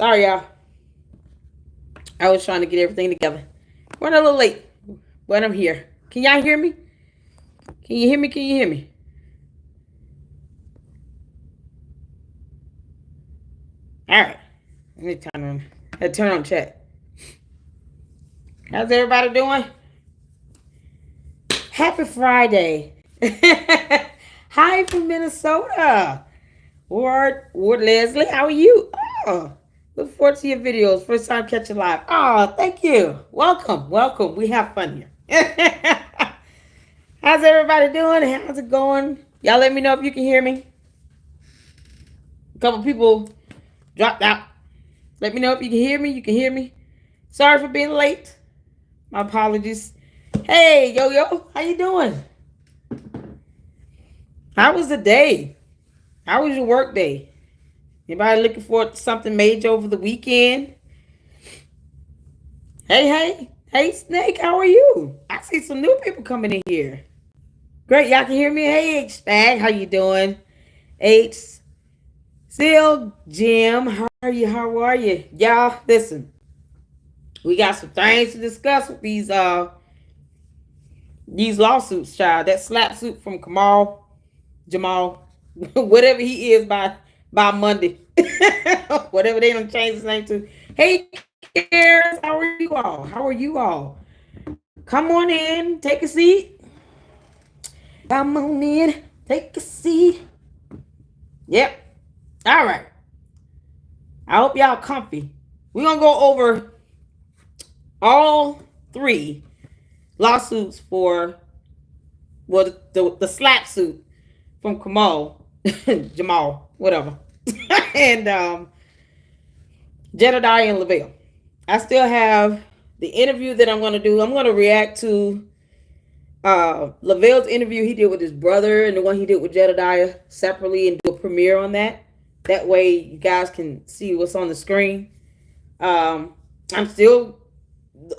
Sorry, y'all. I was trying to get everything together. Running a little late, but I'm here. Can y'all hear me? Can you hear me? Can you hear me? All right. Let me turn on chat. How's everybody doing? Happy Friday. Hi from Minnesota. Ward Leslie, how are you? Oh, look forward to your videos. First time catching live. Oh, thank you. Welcome. We have fun here. How's everybody doing? How's it going? Y'all let me know if you can hear me. A couple people dropped out. Let me know if you can hear me. You can hear me. Sorry for being late. My apologies. Hey, yo, how you doing? How was the day? How was your work day? Anybody looking forward to something major over the weekend? Hey, Snake, how are you? I see some new people coming in here. Great, y'all can hear me. Hey, H-Spag, how you doing? H, Zelle, Jim, how are you? Y'all, listen. We got some things to discuss with these lawsuits, child. That SLAPP suit from Jamal, whatever he is by Monday. Whatever they done change his name to. Hey, Karen, how are you all? Come on in, take a seat. Come on in, take a seat. Yep. All right. I hope y'all comfy. We're going to go over all three lawsuits for, well, the SLAPP suit from Kamal, Jamal, whatever, and Jedidiah and Lavelle. I still have the interview that I'm going to do. I'm going to react to Lavelle's interview he did with his brother and the one he did with Jedidiah separately and do a premiere on that. That way you guys can see what's on the screen. I'm still,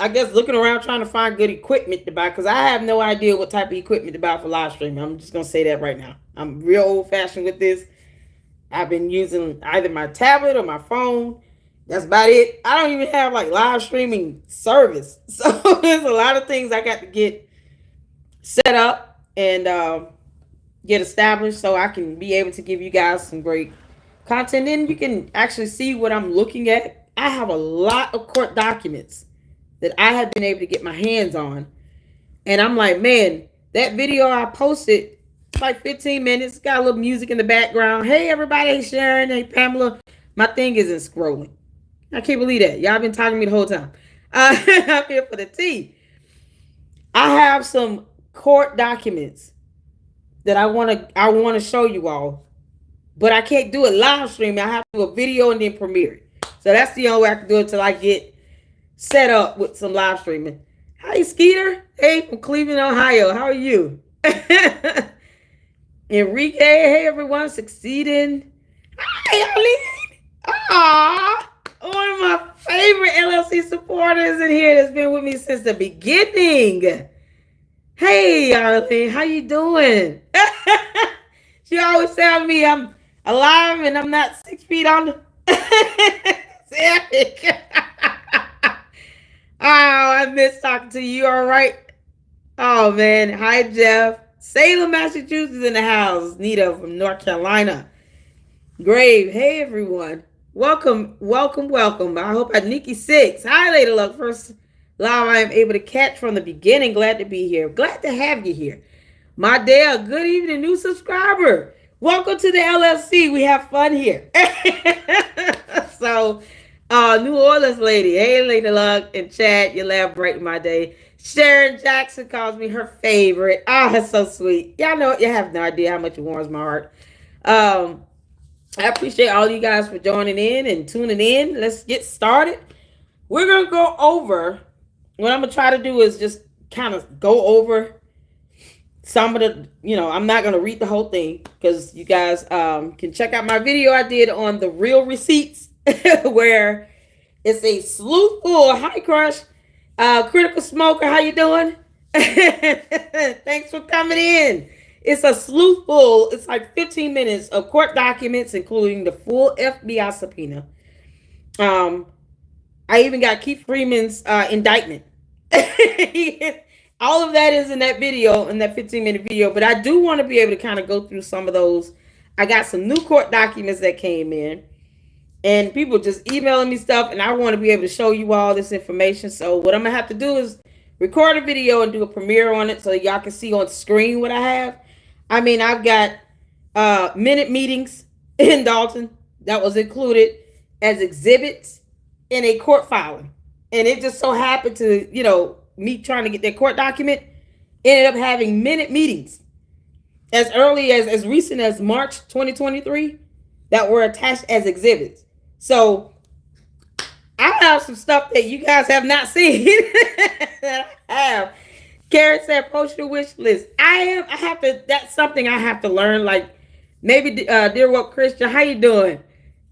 I guess, looking around trying to find good equipment to buy because I have no idea what type of equipment to buy for live streaming. I'm just going to say that right now. I'm real old-fashioned with this. I've been using either my tablet or my phone. That's about it. I don't even have like live streaming service. So there's a lot of things I got to get set up and get established so I can be able to give you guys some great content. And you can actually see what I'm looking at. I have a lot of court documents that I have been able to get my hands on. And I'm like, man, that video I posted, it's like 15 minutes, got a little music in the background. Hey, everybody, hey, Sharon, hey, Pamela. My thing isn't scrolling. I can't believe that. Y'all been talking to me the whole time. I'm here for the tea. I have some court documents that I want to show you all, but I can't do it live streaming. I have to do a video and then premiere it. So that's the only way I can do it until I get set up with some live streaming. Hi, Skeeter. Hey, from Cleveland, Ohio. How are you? Enrique. Hey, everyone. Succeeding. Hi, Arlene. Aww. One of my favorite LLC supporters in here that's been with me since the beginning. Hey, Arlene. How you doing? She always tells me I'm alive and I'm not 6 feet under. It's epic. Oh, I miss talking to you. All right. Oh, man. Hi, Jeff. Salem, Massachusetts in the house. Nita from North Carolina. Grave. Hey, everyone. Welcome. I hope Nikki 6. Hi, Lady Luck. First live I am able to catch from the beginning. Glad to be here. Glad to have you here. My Dale, good evening, new subscriber. Welcome to the LLC. We have fun here. So, New Orleans lady. Hey, Lady Luck and Chad, you laugh brighten my day. Sharon Jackson calls me her favorite. Oh, that's so sweet. Y'all know, you have no idea how much it warms my heart. I appreciate all you guys for joining in and tuning in. Let's get started. We're going to go over, what I'm going to try to do is just kind of go over some of the, I'm not going to read the whole thing because you guys can check out my video I did on the real receipts where it's a sleuth full. Hi, Crush. Critical Smoker, how you doing? Thanks for coming in. It's a sleuth full. It's like 15 minutes of court documents, including the full FBI subpoena Um, I even got Keith Freeman's indictment. All of that is in that video, in that 15-minute video. But I do want to be able to kind of go through some of those. I got some new court documents that came in, and people just emailing me stuff, and I want to be able to show you all this information. So what I'm gonna have to do is record a video and do a premiere on it so y'all can see on screen what I have. I mean, I've got minute meetings in Dolton that was included as exhibits in a court filing. And it just so happened to, me trying to get that court document, ended up having minute meetings as early as recent as March 2023 that were attached as exhibits. So I have some stuff that you guys have not seen that I have. Karen said, post your wish list. I have to, that's something I have to learn. Like maybe, dear what Christian, how you doing?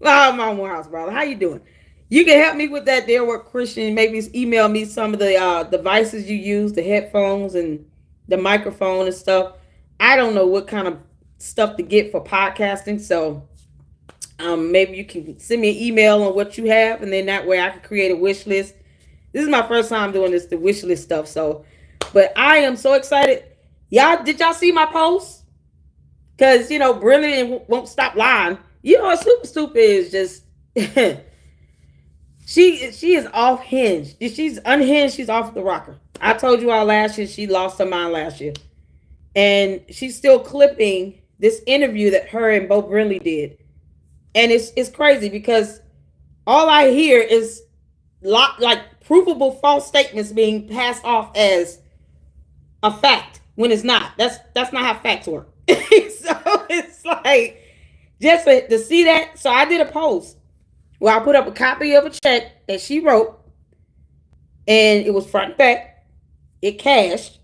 Oh, I'm on Morehouse, brother. How you doing? You can help me with that, dear what Christian. Maybe email me some of the devices you use, the headphones and the microphone and stuff. I don't know what kind of stuff to get for podcasting. So maybe you can send me an email on what you have, and then that way I can create a wish list. This is my first time doing this, the wish list stuff. So, but I am so excited. Did y'all see my post? Because, Brilliant won't stop lying. Super is just, she is off hinge. She's unhinged. She's off the rocker. I told you all last year, she lost her mind last year. And she's still clipping this interview that her and Bo Brinley did. And it's crazy because all I hear is like provable false statements being passed off as a fact when it's not. That's not how facts work. So it's like just to see that. So I did a post where I put up a copy of a check that she wrote, and it was front and back. It cashed,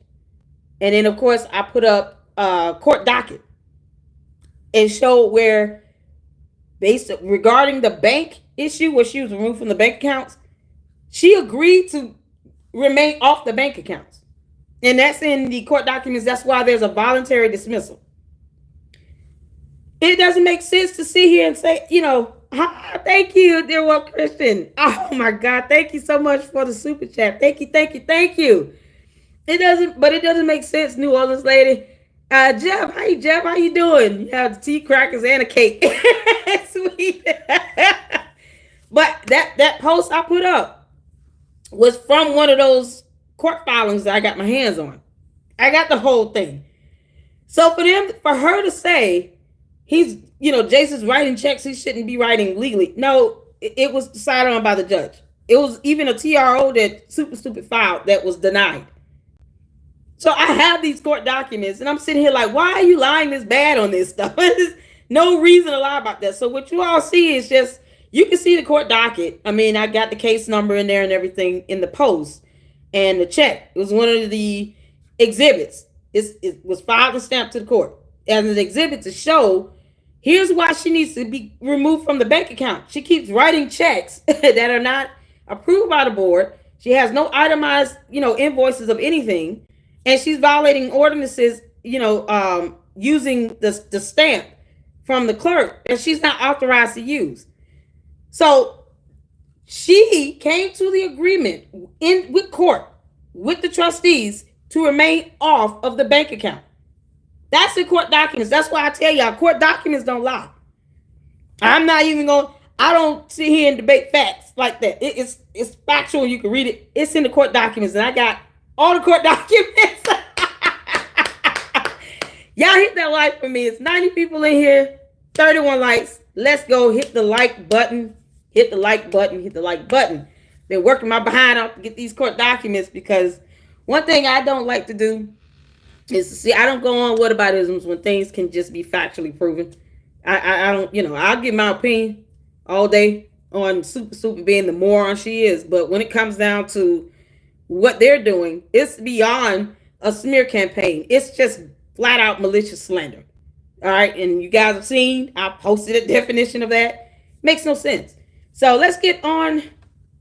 and then of course I put up a court docket and showed where, based regarding the bank issue where she was removed from the bank accounts, she agreed to remain off the bank accounts. And that's in the court documents. That's why there's a voluntary dismissal. It doesn't make sense to sit here and say, thank you, dear Will Christian. Oh my God. Thank you so much for the super chat. Thank you. It doesn't make sense, New Orleans lady. Jeff, how you doing? You have the tea, crackers, and a cake. Sweet. But that post I put up was from one of those court filings that I got my hands on. I got the whole thing. So for her to say Jason's writing checks he shouldn't be writing legally. No, it was decided on by the judge. It was even a TRO that Super filed that was denied. So I have these court documents, and I'm sitting here like, why are you lying this bad on this stuff? There's no reason to lie about that. So what you all see is just, you can see the court docket. I mean, I got the case number in there and everything in the post, and the check. It was one of the exhibits. It was filed and stamped to the court as an exhibit to show, here's why she needs to be removed from the bank account. She keeps writing checks that are not approved by the board. She has no itemized, invoices of anything. And she's violating ordinances, using the stamp from the clerk that she's not authorized to use. So she came to the agreement with court, with the trustees, to remain off of the bank account. That's in court documents. That's why I tell y'all, court documents don't lie. I don't sit here and debate facts like that. It's factual. You can read it. It's in the court documents, and I got all the court documents. Y'all hit that like for me. It's 90 people in here, 31 likes. Let's go. Hit the like button. Hit the like button. Been working my behind off to get these court documents, because one thing I don't like to do is to see, I don't go on whataboutisms when things can just be factually proven. I don't, I'll give my opinion all day on Super being the moron she is. But when it comes down to what they're doing, it's beyond a smear campaign. It's just flat out malicious slander. All right. And you guys have seen, I posted a definition of that. Makes no sense. So let's get on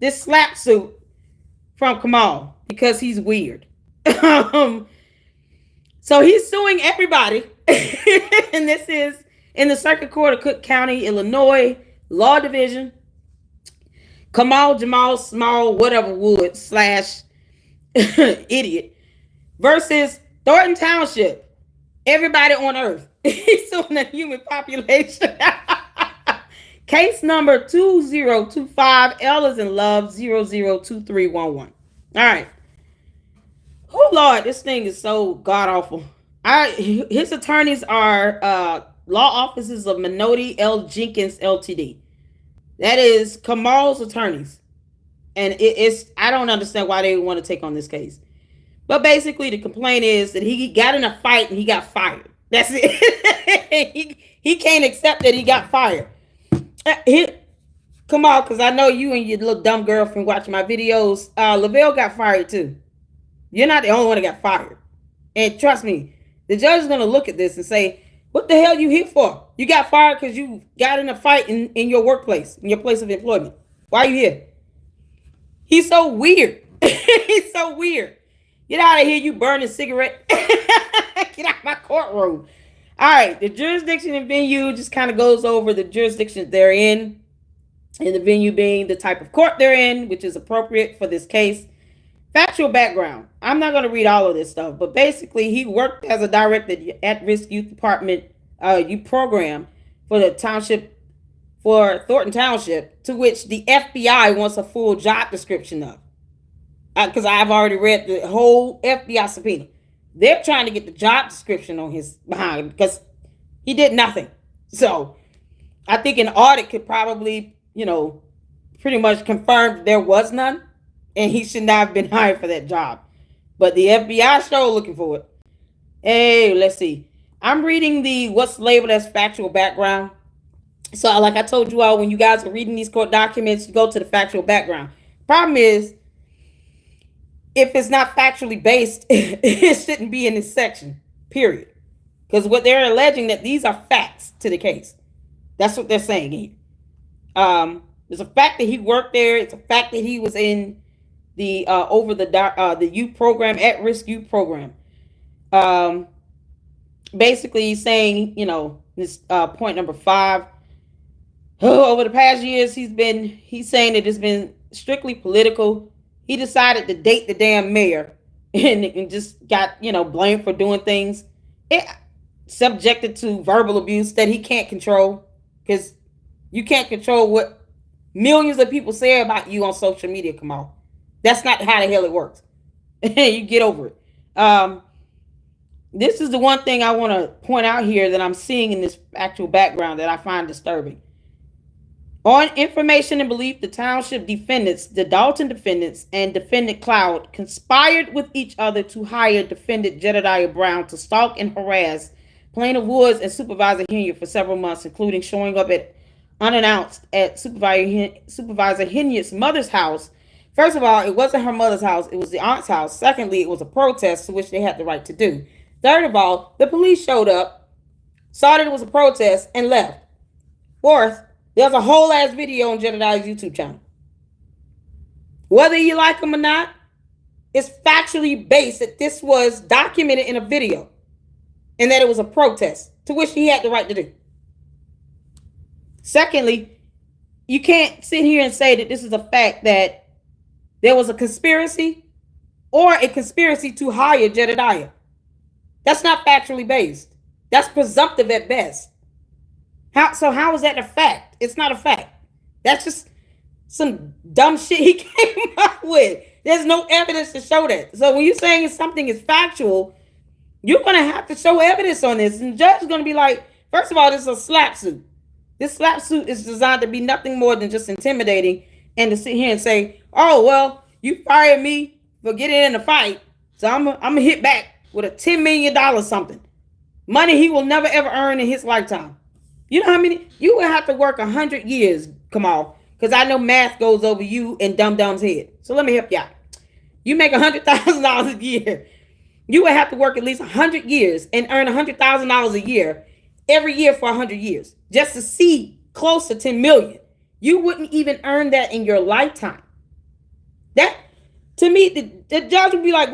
this SLAPP suit from Kamal, because he's weird. So he's suing everybody. And this is in the Circuit Court of Cook County, Illinois, Law Division. Kamal Jamal Small, whatever Wood slash idiot, versus Thornton Township, everybody on earth. He's on the human population. Case number 2025, L is in love, 002311. All right. Oh Lord, this thing is so god awful. His attorneys are law offices of Minotti L. Jenkins Ltd. That is Kamal's attorneys. And it's I don't understand why they want to take on this case. But basically the complaint is that he got in a fight and he got fired. That's it. he can't accept that he got fired. Come on, because I know you and your little dumb girlfriend watching my videos. Lavelle got fired too. You're not the only one that got fired. And trust me, the judge is going to look at this and say, what the hell you here for? You got fired because you got in a fight in your workplace, in your place of employment. Why are you here? He's so weird. He's so weird. Get out of here, you burning cigarette. Get out of my courtroom. All right, the jurisdiction and venue just kind of goes over the jurisdiction they're in, and the venue being the type of court they're in, which is appropriate for this case. Factual background. I'm not going to read all of this stuff, but basically he worked as a director at Risk Youth Department youth program for the township, for Thornton Township, to which the FBI wants a full job description of. Because I've already read the whole FBI subpoena. They're trying to get the job description on his behind because he did nothing. So I think an audit could probably, pretty much confirm there was none. And he should not have been hired for that job. But the FBI still looking for it. Hey, let's see. I'm reading the what's labeled as factual background. So like I told you all, when you guys are reading these court documents, you go to the factual background. Problem is, if it's not factually based, it shouldn't be in this section, period. Because what they're alleging that these are facts to the case. That's what they're saying here. It's a fact that he worked there. It's a fact that he was in the the youth program, at-risk youth program. Basically he's saying, this point number 5. Over the past years, he's saying that it's been strictly political. He decided to date the damn mayor and just got, blamed for doing things. Subjected to verbal abuse that he can't control, because you can't control what millions of people say about you on social media, Kamal. That's not how the hell it works. You get over it. This is the one thing I want to point out here that I'm seeing in this actual background that I find disturbing. On information and belief, the township defendants, the Dolton defendants, and defendant Cloud conspired with each other to hire defendant Jedidiah Brown to stalk and harass Plaintiff Woods and Supervisor Henry for several months, including showing up unannounced at Supervisor Henry's mother's house. First of all, it wasn't her mother's house. It was the aunt's house. Secondly, it was a protest to which they had the right to do. Third of all, the police showed up, saw that it was a protest, and left. Fourth, there's a whole ass video on Jedidiah's YouTube channel. Whether you like them or not, it's factually based that this was documented in a video and that it was a protest to which he had the right to do. Secondly, you can't sit here and say that this is a fact that there was a conspiracy or a conspiracy to hire Jedidiah. That's not factually based. That's presumptive at best. How is that a fact? It's not a fact. That's just some dumb shit he came up with. There's no evidence to show that. So when you're saying something is factual, you're going to have to show evidence on this. And the judge is going to be like, first of all, this is a SLAPP suit. This SLAPP suit is designed to be nothing more than just intimidating and to sit here and say, oh, well, you fired me for getting in a fight, so I'm going to hit back with a $10 million something. Money he will never, ever earn in his lifetime. You know how many? You will have to work 100 years, Kamal, because I know math goes over you and Dumb-Dumb's head. So let me help you out. You make $100,000 a year. You would have to work at least 100 years and earn $100,000 a year every year for 100 years just to see close to 10 million. You wouldn't even earn that in your lifetime. That, to me, the judge would be like,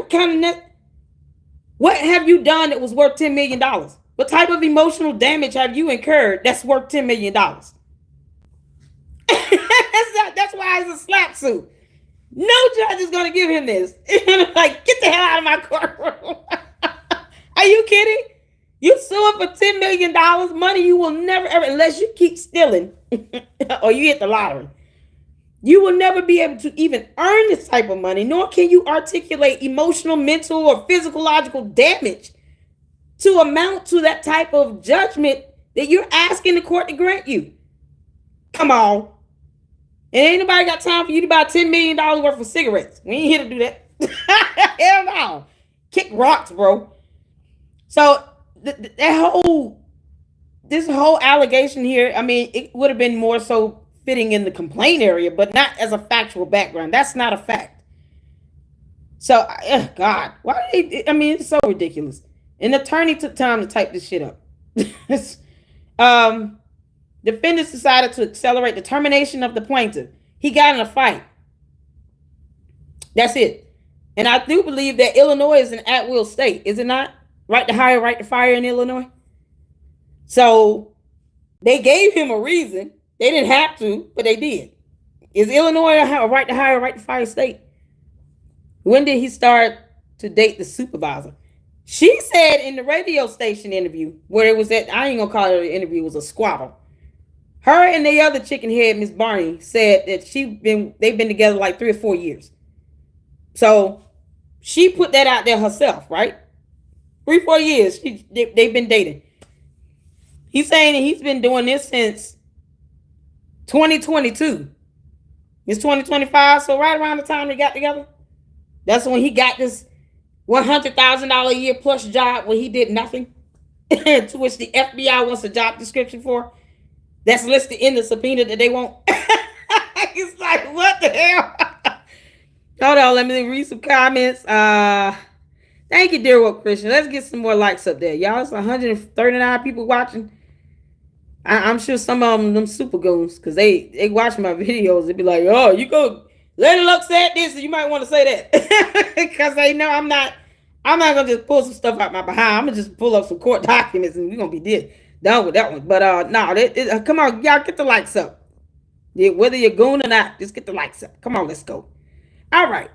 what have you done that was worth $10 million? What type of emotional damage have you incurred that's worth $10 million? That's why it's a SLAPP suit. No judge is going to give him this. Like, get the hell out of my courtroom. Are you kidding? You suing for $10 million, money you will never ever, unless you keep stealing or you hit the lottery. You will never be able to even earn this type of money, nor can you articulate emotional, mental, or physiological damage to amount to that type of judgment that you're asking the court to grant you. Come on. And ain't nobody got time for you to buy $10 million worth of cigarettes. We ain't here to do that. Hell no. Kick rocks, bro. So this whole allegation here, I mean, it would have been more so fitting in the complaint area, but not as a factual background. That's not a fact. So, God, why did they, I mean, it's so ridiculous. An attorney took time to type this shit up. Defendants decided to accelerate the termination of the plaintiff. He got in a fight. That's it. And I do believe that Illinois is an at-will state, is it not? Right to hire, right to fire in Illinois. So they gave him a reason. They didn't have to, but they did. Is Illinois a right to hire, right to fire state? When did he start to date the supervisor? She said in the radio station interview, where it was at, I ain't gonna call it an interview, it was a squabble. Her and the other chicken head, Miss Barney, said that they've been together like 3 or 4 years. So she put that out there herself, right? 3 or 4 years they've been dating. He's saying that he's been doing this since 2022. It's 2025, so right around the time they got together, that's when he got this $100,000 a year plus job where he did nothing, to which the FBI wants a job description for. That's listed in the subpoena that they want. It's like, what the hell? Hold on, let me read some comments. Thank you, dear Woke Christian. Let's get some more likes up there. Y'all, it's 139 people watching. I'm sure some of them super goons, because they watch my videos. They be like, oh, you go, Lady Luck said this, and you might want to say that. Because they know I'm not going to just pull some stuff out my behind. I'm going to just pull up some court documents, and we're going to be done with that one. But no, come on, y'all, get the likes up. Yeah, whether you're goon or not, just get the likes up. Come on, let's go. All right.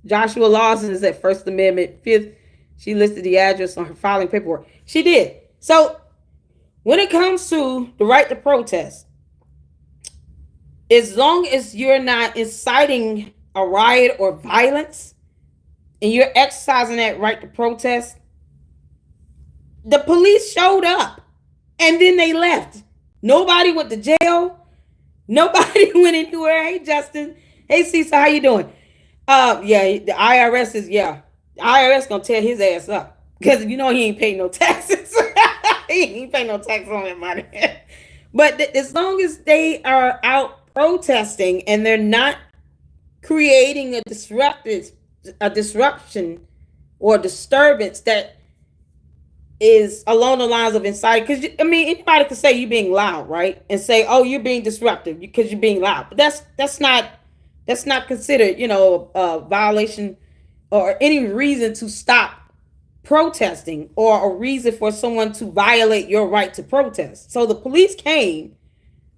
Joshua Lawson is at First Amendment 5th. She listed the address on her filing paperwork. She did. So when it comes to the right to protest, as long as you're not inciting a riot or violence and you're exercising that right to protest, the police showed up and then they left. Nobody went to jail. Nobody went anywhere. Hey, Justin. Hey, Cecil, how you doing? Yeah, the IRS is, the IRS gonna tear his ass up because you know he ain't paying no taxes. He ain't paying no tax on that money. But as long as they are out protesting and they're not creating a disruption or disturbance that is along the lines of inciting, because I mean anybody could say you're being loud, right? And say, oh, you're being disruptive because you're being loud. But that's not considered, a violation or any reason to stop protesting or a reason for someone to violate your right to protest. So the police came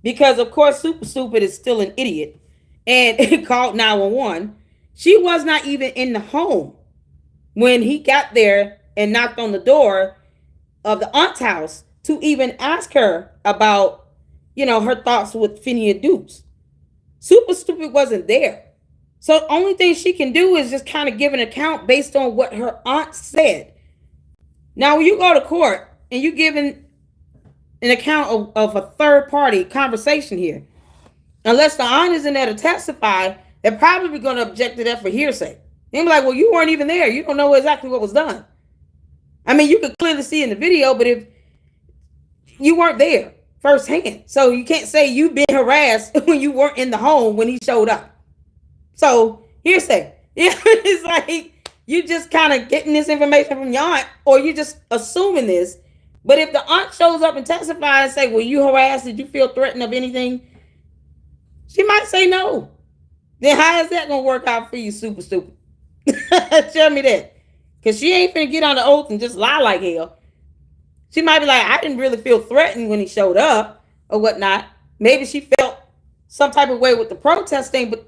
because, of course, Super Stupid is still an idiot and called 911. She was not even in the home when he got there and knocked on the door of the aunt's house to even ask her about, her thoughts with Phineas Dukes. Super Stupid wasn't there. So the only thing she can do is just kind of give an account based on what her aunt said. Now, when you go to court and you're giving an account of a third party conversation here, unless the aunt isn't there to testify, they're probably going to object to that for hearsay. They'll be like, well, you weren't even there. You don't know exactly what was done. I mean, you could clearly see in the video, but if you weren't there firsthand, so you can't say you've been harassed when you weren't in the home when he showed up. So hearsay. It's like you just kind of getting this information from your aunt, or you just assuming this. But if the aunt shows up and testifies and say, were you harassed? Did you feel threatened of anything? She might say no. Then how is that going to work out for you, Super Stupid? Tell me that. Because she ain't finna get on the oath and just lie like hell. She might be like, I didn't really feel threatened when he showed up or whatnot. Maybe she felt some type of way with the protest thing, but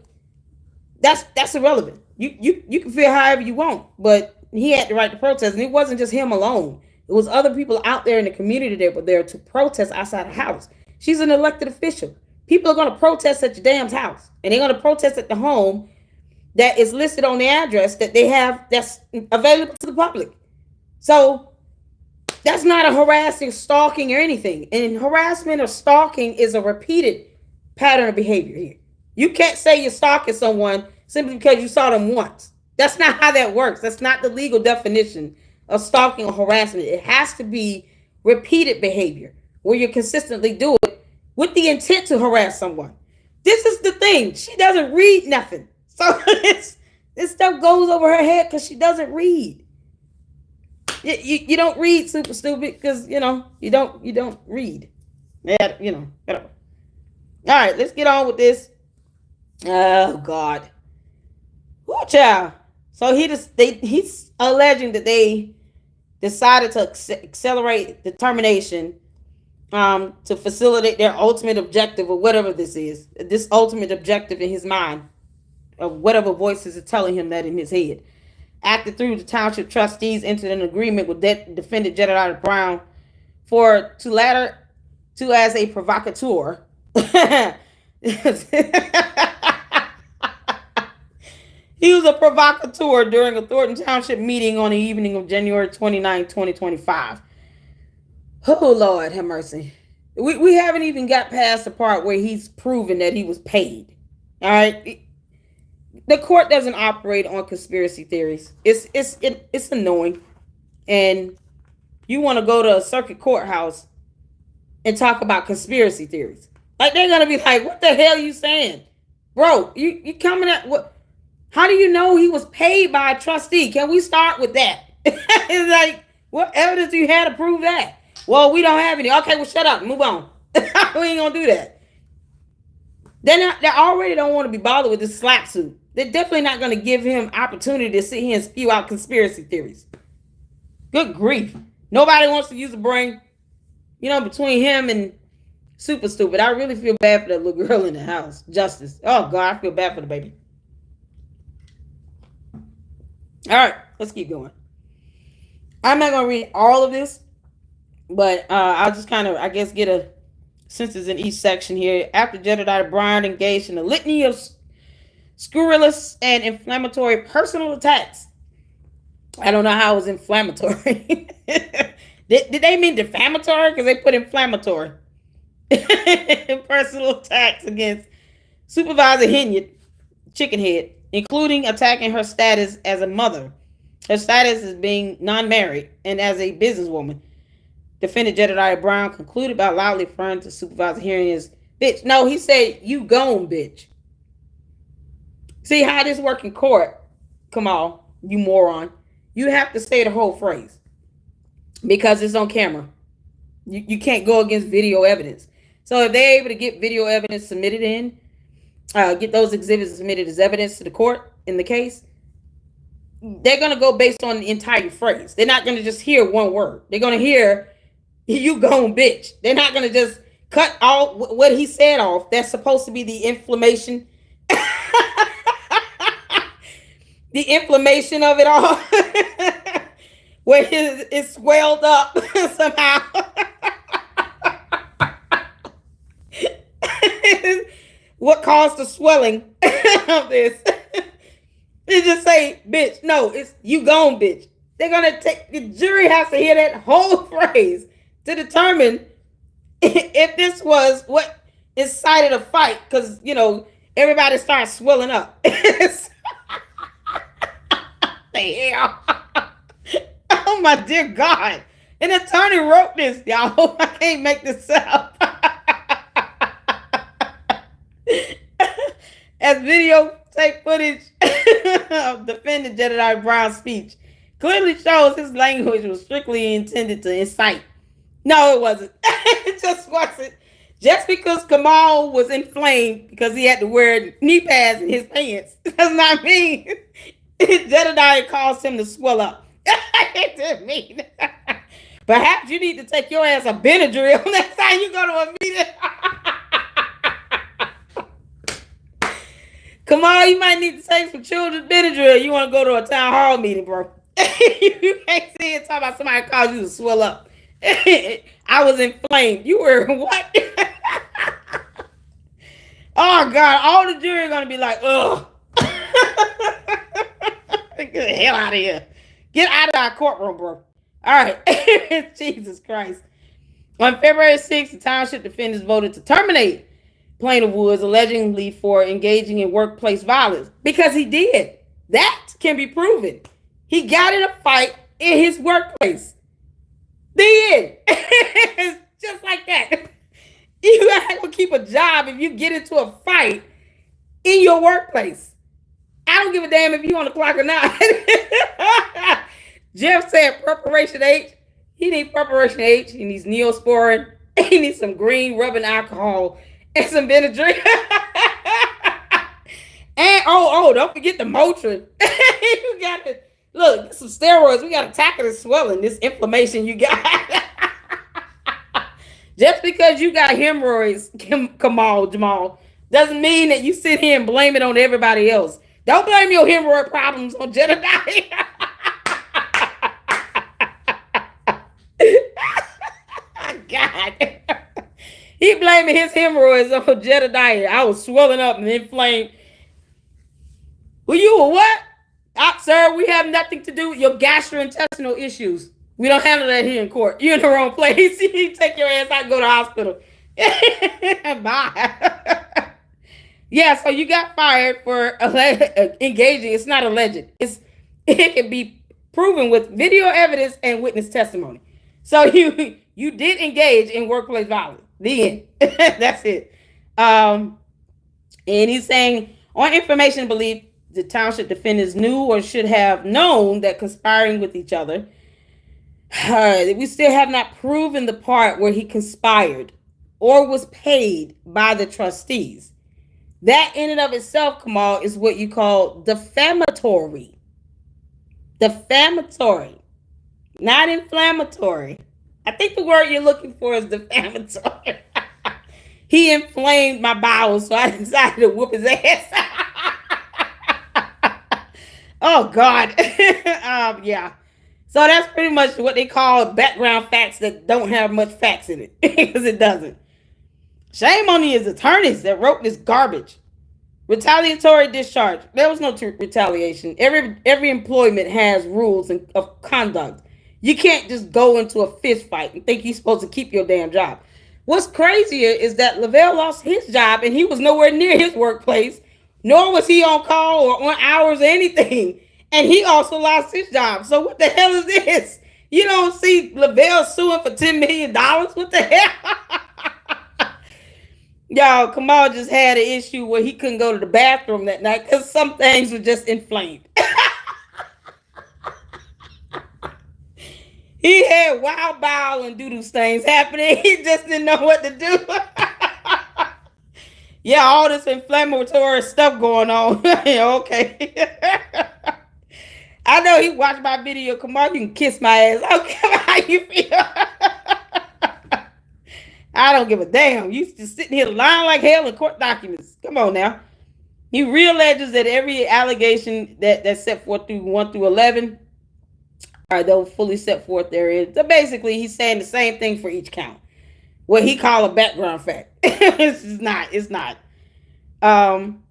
that's irrelevant. You can feel however you want, but he had the right to protest, and it wasn't just him alone. It was other people out there in the community that were there to protest outside the house. She's an elected official. People are going to protest at your damn house, and they're going to protest at the home that is listed on the address that they have that's available to the public. So that's not a harassing, stalking, or anything. And harassment or stalking is a repeated pattern of behavior here. You can't say you're stalking someone simply because you saw them once. That's not how that works. That's not the legal definition of stalking or harassment. It has to be repeated behavior where you consistently do it with the intent to harass someone. This is the thing. She doesn't read nothing. So this stuff goes over her head because she doesn't read. You don't read, super stupid, because you don't read. Yeah, whatever. All right, let's get on with this. Oh God. Woo, child. So he's alleging that they decided to accelerate the termination to facilitate their ultimate objective, or whatever this is. This ultimate objective in his mind, of whatever voices are telling him that in his head. Acted through the township trustees entered an agreement with defendant Jedidiah Brown to as a provocateur. He was a provocateur during a Thornton Township meeting on the evening of January 29, 2025. Oh, Lord, have mercy. We haven't even got past the part where he's proven that he was paid. All right? The court doesn't operate on conspiracy theories. It's annoying. And you want to go to a circuit courthouse and talk about conspiracy theories. Like, they're going to be like, what the hell are you saying? Bro, you coming at what? How do you know he was paid by a trustee? Can we start with that? It's like, what evidence do you have to prove that? Well, we don't have any. Okay, well, shut up. Move on. We ain't going to do that. They already don't want to be bothered with this SLAPP suit. They're definitely not going to give him opportunity to sit here and spew out conspiracy theories. Good grief. Nobody wants to use a brain. Between him and super stupid. I really feel bad for that little girl in the house. Justice. Oh, God, I feel bad for the baby. All right, let's keep going. I'm not going to read all of this, but I'll just kind of, I guess, get a census in each section here. After Jedidiah Brown engaged in a litany of scurrilous and inflammatory personal attacks. I don't know how it was inflammatory. Did they mean defamatory? Because they put inflammatory. Personal attacks against Supervisor Hinyard, Chickenhead, including attacking her status as a mother, her status as being non-married, and as a businesswoman. Defendant Jedidiah Brown concluded by loudly referring to Supervisor Hinyard as bitch. No, he said, you gone, bitch. See how this work in court, Kamal, you moron. You have to say the whole phrase because it's on camera. You can't go against video evidence. So if they're able to get video evidence submitted in, get those exhibits submitted as evidence to the court in the case, they're going to go based on the entire phrase. They're not going to just hear one word. They're going to hear, you gone, bitch. They're not going to just cut all what he said off. That's supposed to be the inflammation. The inflammation of it all. Where it's swelled up somehow. What caused the swelling of this? They just say, bitch. No, it's you gone, bitch. They're going to take, the jury has to hear that whole phrase to determine if this was what incited a fight. Because, everybody starts swelling up. The hell? Oh, my dear God. An attorney wrote this, y'all. I can't make this up. As videotape footage of defendant Jedidiah Brown's speech clearly shows his language was strictly intended to incite. No, it wasn't. It just wasn't. Just because Kamal was inflamed because he had to wear knee pads in his pants does not mean Jedidiah caused him to swell up. It didn't mean. Perhaps you need to take your ass a Benadryl next time you go to a meeting. Come on, you might need to take some children's Benadryl. You want to go to a town hall meeting, bro. You can't see it talking about somebody caused you to swell up. I was inflamed. You were what? Oh, God. All the jury are going to be like, ugh. Get the hell out of here. Get out of our courtroom, bro. All right. Jesus Christ. On February 6th, the township defendants voted to terminate Plaintiff Woods allegedly for engaging in workplace violence because he did. That can be proven. He got in a fight in his workplace. The end. Just like that. You not gonna keep a job if you get into a fight in your workplace. I don't give a damn if you on the clock or not. Jeff said preparation H. He needs preparation H. He needs Neosporin. He needs some green rubbing alcohol and some Benadryl. And don't forget the Motrin. You got to look, get some steroids. We got to tackle this swelling, this inflammation you got. Just because you got hemorrhoids, Jamal, doesn't mean that you sit here and blame it on everybody else. Don't blame your hemorrhoid problems on Jedidiah. God. He blaming his hemorrhoids on Jedidiah. I was swelling up and inflamed. Well, you were what? Sir, we have nothing to do with your gastrointestinal issues. We don't handle that here in court. You're in the wrong place. You take your ass out and go to the hospital. Bye. Yeah, so you got fired for engaging. It's not alleged. It can be proven with video evidence and witness testimony. So you did engage in workplace violence. The end. That's it. And he's saying, on information belief, the township defendants knew or should have known that conspiring with each other. We still have not proven the part where he conspired or was paid by the trustees. That in and of itself, Kamal, is what you call defamatory. Defamatory. Not inflammatory. I think the word you're looking for is defamatory. He inflamed my bowels, so I decided to whoop his ass. Oh, God. Yeah. So that's pretty much what they call background facts that don't have much facts in it. Because it doesn't. Shame on his attorneys that wrote this garbage. Retaliatory discharge. There was no retaliation. Every employment has rules of conduct. You can't just go into a fist fight and think you're supposed to keep your damn job. What's crazier is that Lavelle lost his job and he was nowhere near his workplace, nor was he on call or on hours or anything. And he also lost his job. So what the hell is this? You don't see Lavelle suing for $10 million? What the hell? Y'all, Kamal just had an issue where he couldn't go to the bathroom that night because some things were just inflamed. He had wild bowel and doo-doo stains happening. He just didn't know what to do. Yeah, all this inflammatory stuff going on. Okay. I know he watched my video. Come on, you can kiss my ass. I don't care how you feel. I don't give a damn. You just sitting here lying like hell in court documents. Come on now. He realleged that every allegation that's set forth through 1 through 11, they'll fully set forth therein. So basically, he's saying the same thing for each count. What he call a background fact. It's not. It's not. I'm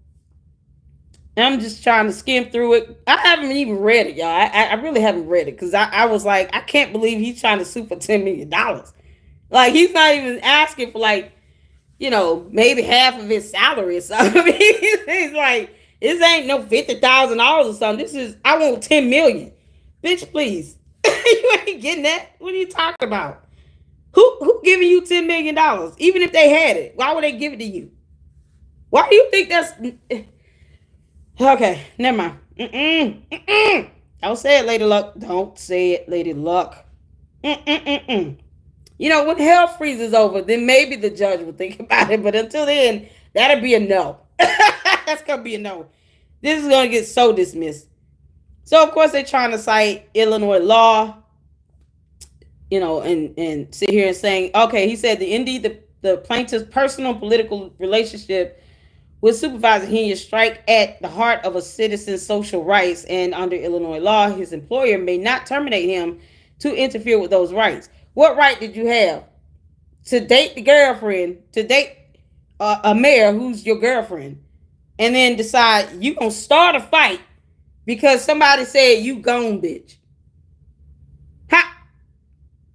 just trying to skim through it. I haven't even read it, y'all. I really haven't read it because I was like, I can't believe he's trying to sue for $10 million. Like, he's not even asking for, like, you know, maybe half of his salary or something. He's like, this ain't no $50,000 or something. This is, I want $10 million. Bitch, please. You ain't getting that. What are you talking about? Who giving you $10 million? Even if they had it, why would they give it to you? Why do you think that's... Okay, never mind. Don't say it, Lady Luck. Don't say it, Lady Luck. You know, when hell freezes over, then maybe the judge will think about it. But until then, that'll be a no. That's going to be a no. This is going to get so dismissed. So, of course, they're trying to cite Illinois law, you know, and sit here and saying, okay, he said, indeed, the plaintiff's personal political relationship with Supervisor Henya strike at the heart of a citizen's social rights, and under Illinois law, his employer may not terminate him to interfere with those rights. What right did you have to date the girlfriend, to date a mayor who's your girlfriend, and then decide you gonna start a fight because somebody said you gone, bitch? How?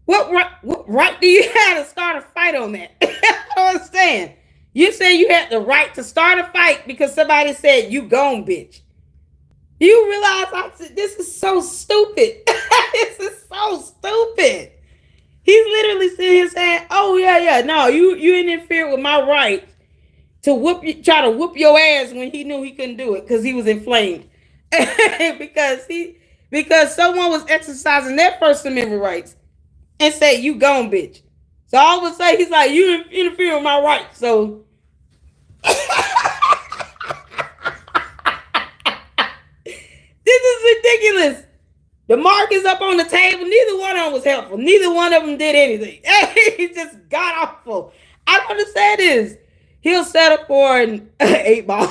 What right do you have to start a fight on that? I don't understand. You say you had the right to start a fight because somebody said you gone, bitch. You realize this is so stupid. This is so stupid. He's literally sitting here saying, "Oh yeah, no, you interfere with my right to try to whoop your ass," when he knew he couldn't do it because he was inflamed, because someone was exercising their First Amendment rights and say you gone, bitch. So all of a sudden he's like, you interfere with my rights. So this is ridiculous. The mark is up on the table. Neither one of them was helpful. Neither one of them did anything. He just got awful. I don't understand this. He'll settle for an 8-ball.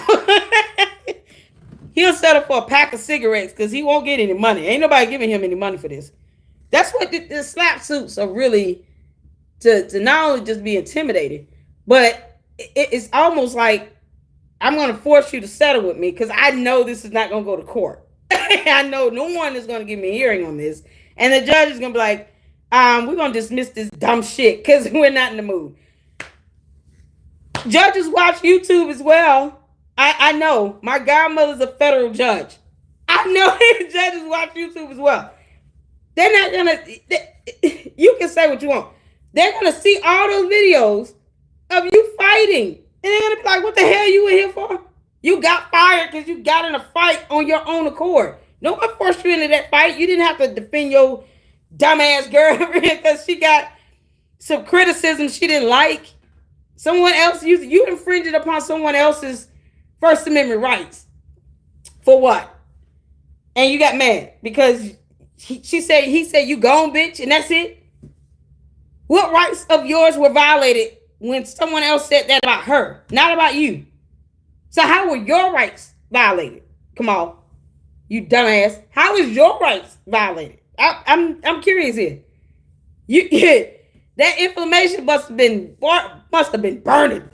He'll settle for a pack of cigarettes because he won't get any money. Ain't nobody giving him any money for this. That's what the SLAPP suits are really, to not only just be intimidated, but it's almost like I'm going to force you to settle with me because I know this is not going to go to court. I know no one is going to give me a hearing on this. And the judge is going to be like, we're going to dismiss this dumb shit because we're not in the mood. Judges watch YouTube as well. I know. My godmother's a federal judge. I know judges watch YouTube as well. They're not going to, you can say what you want. They're going to see all those videos of you fighting. And they're going to be like, what the hell you in here for? You got fired because you got in a fight on your own accord. No one forced you into that fight. You didn't have to defend your dumbass girlfriend because she got some criticism she didn't like. Someone else, you infringed upon someone else's First Amendment rights. For what? And you got mad because he said you gone, bitch, and that's it? What rights of yours were violated when someone else said that about her, not about you? So how were your rights violated? Kamal, you dumbass. How is your rights violated? I'm curious here. That inflammation must have been burning.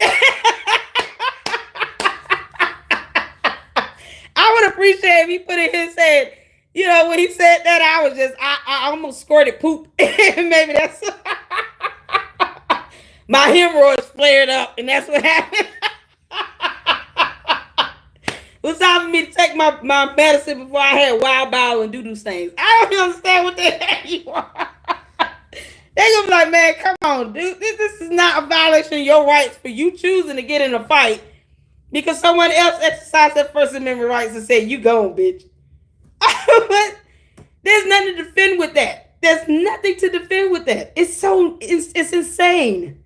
I would appreciate if he put in his head, when he said that, I almost squirted poop. Maybe that's my hemorrhoids flared up, and that's what happened. It was time for me to take my medicine before I had wild bowel and do things. I don't understand what the heck you are. They're going to be like, man, come on, dude. This is not a violation of your rights for you choosing to get in a fight because someone else exercised their First Amendment rights and said, you gone, bitch. There's nothing to defend with that. There's nothing to defend with that. It's insane.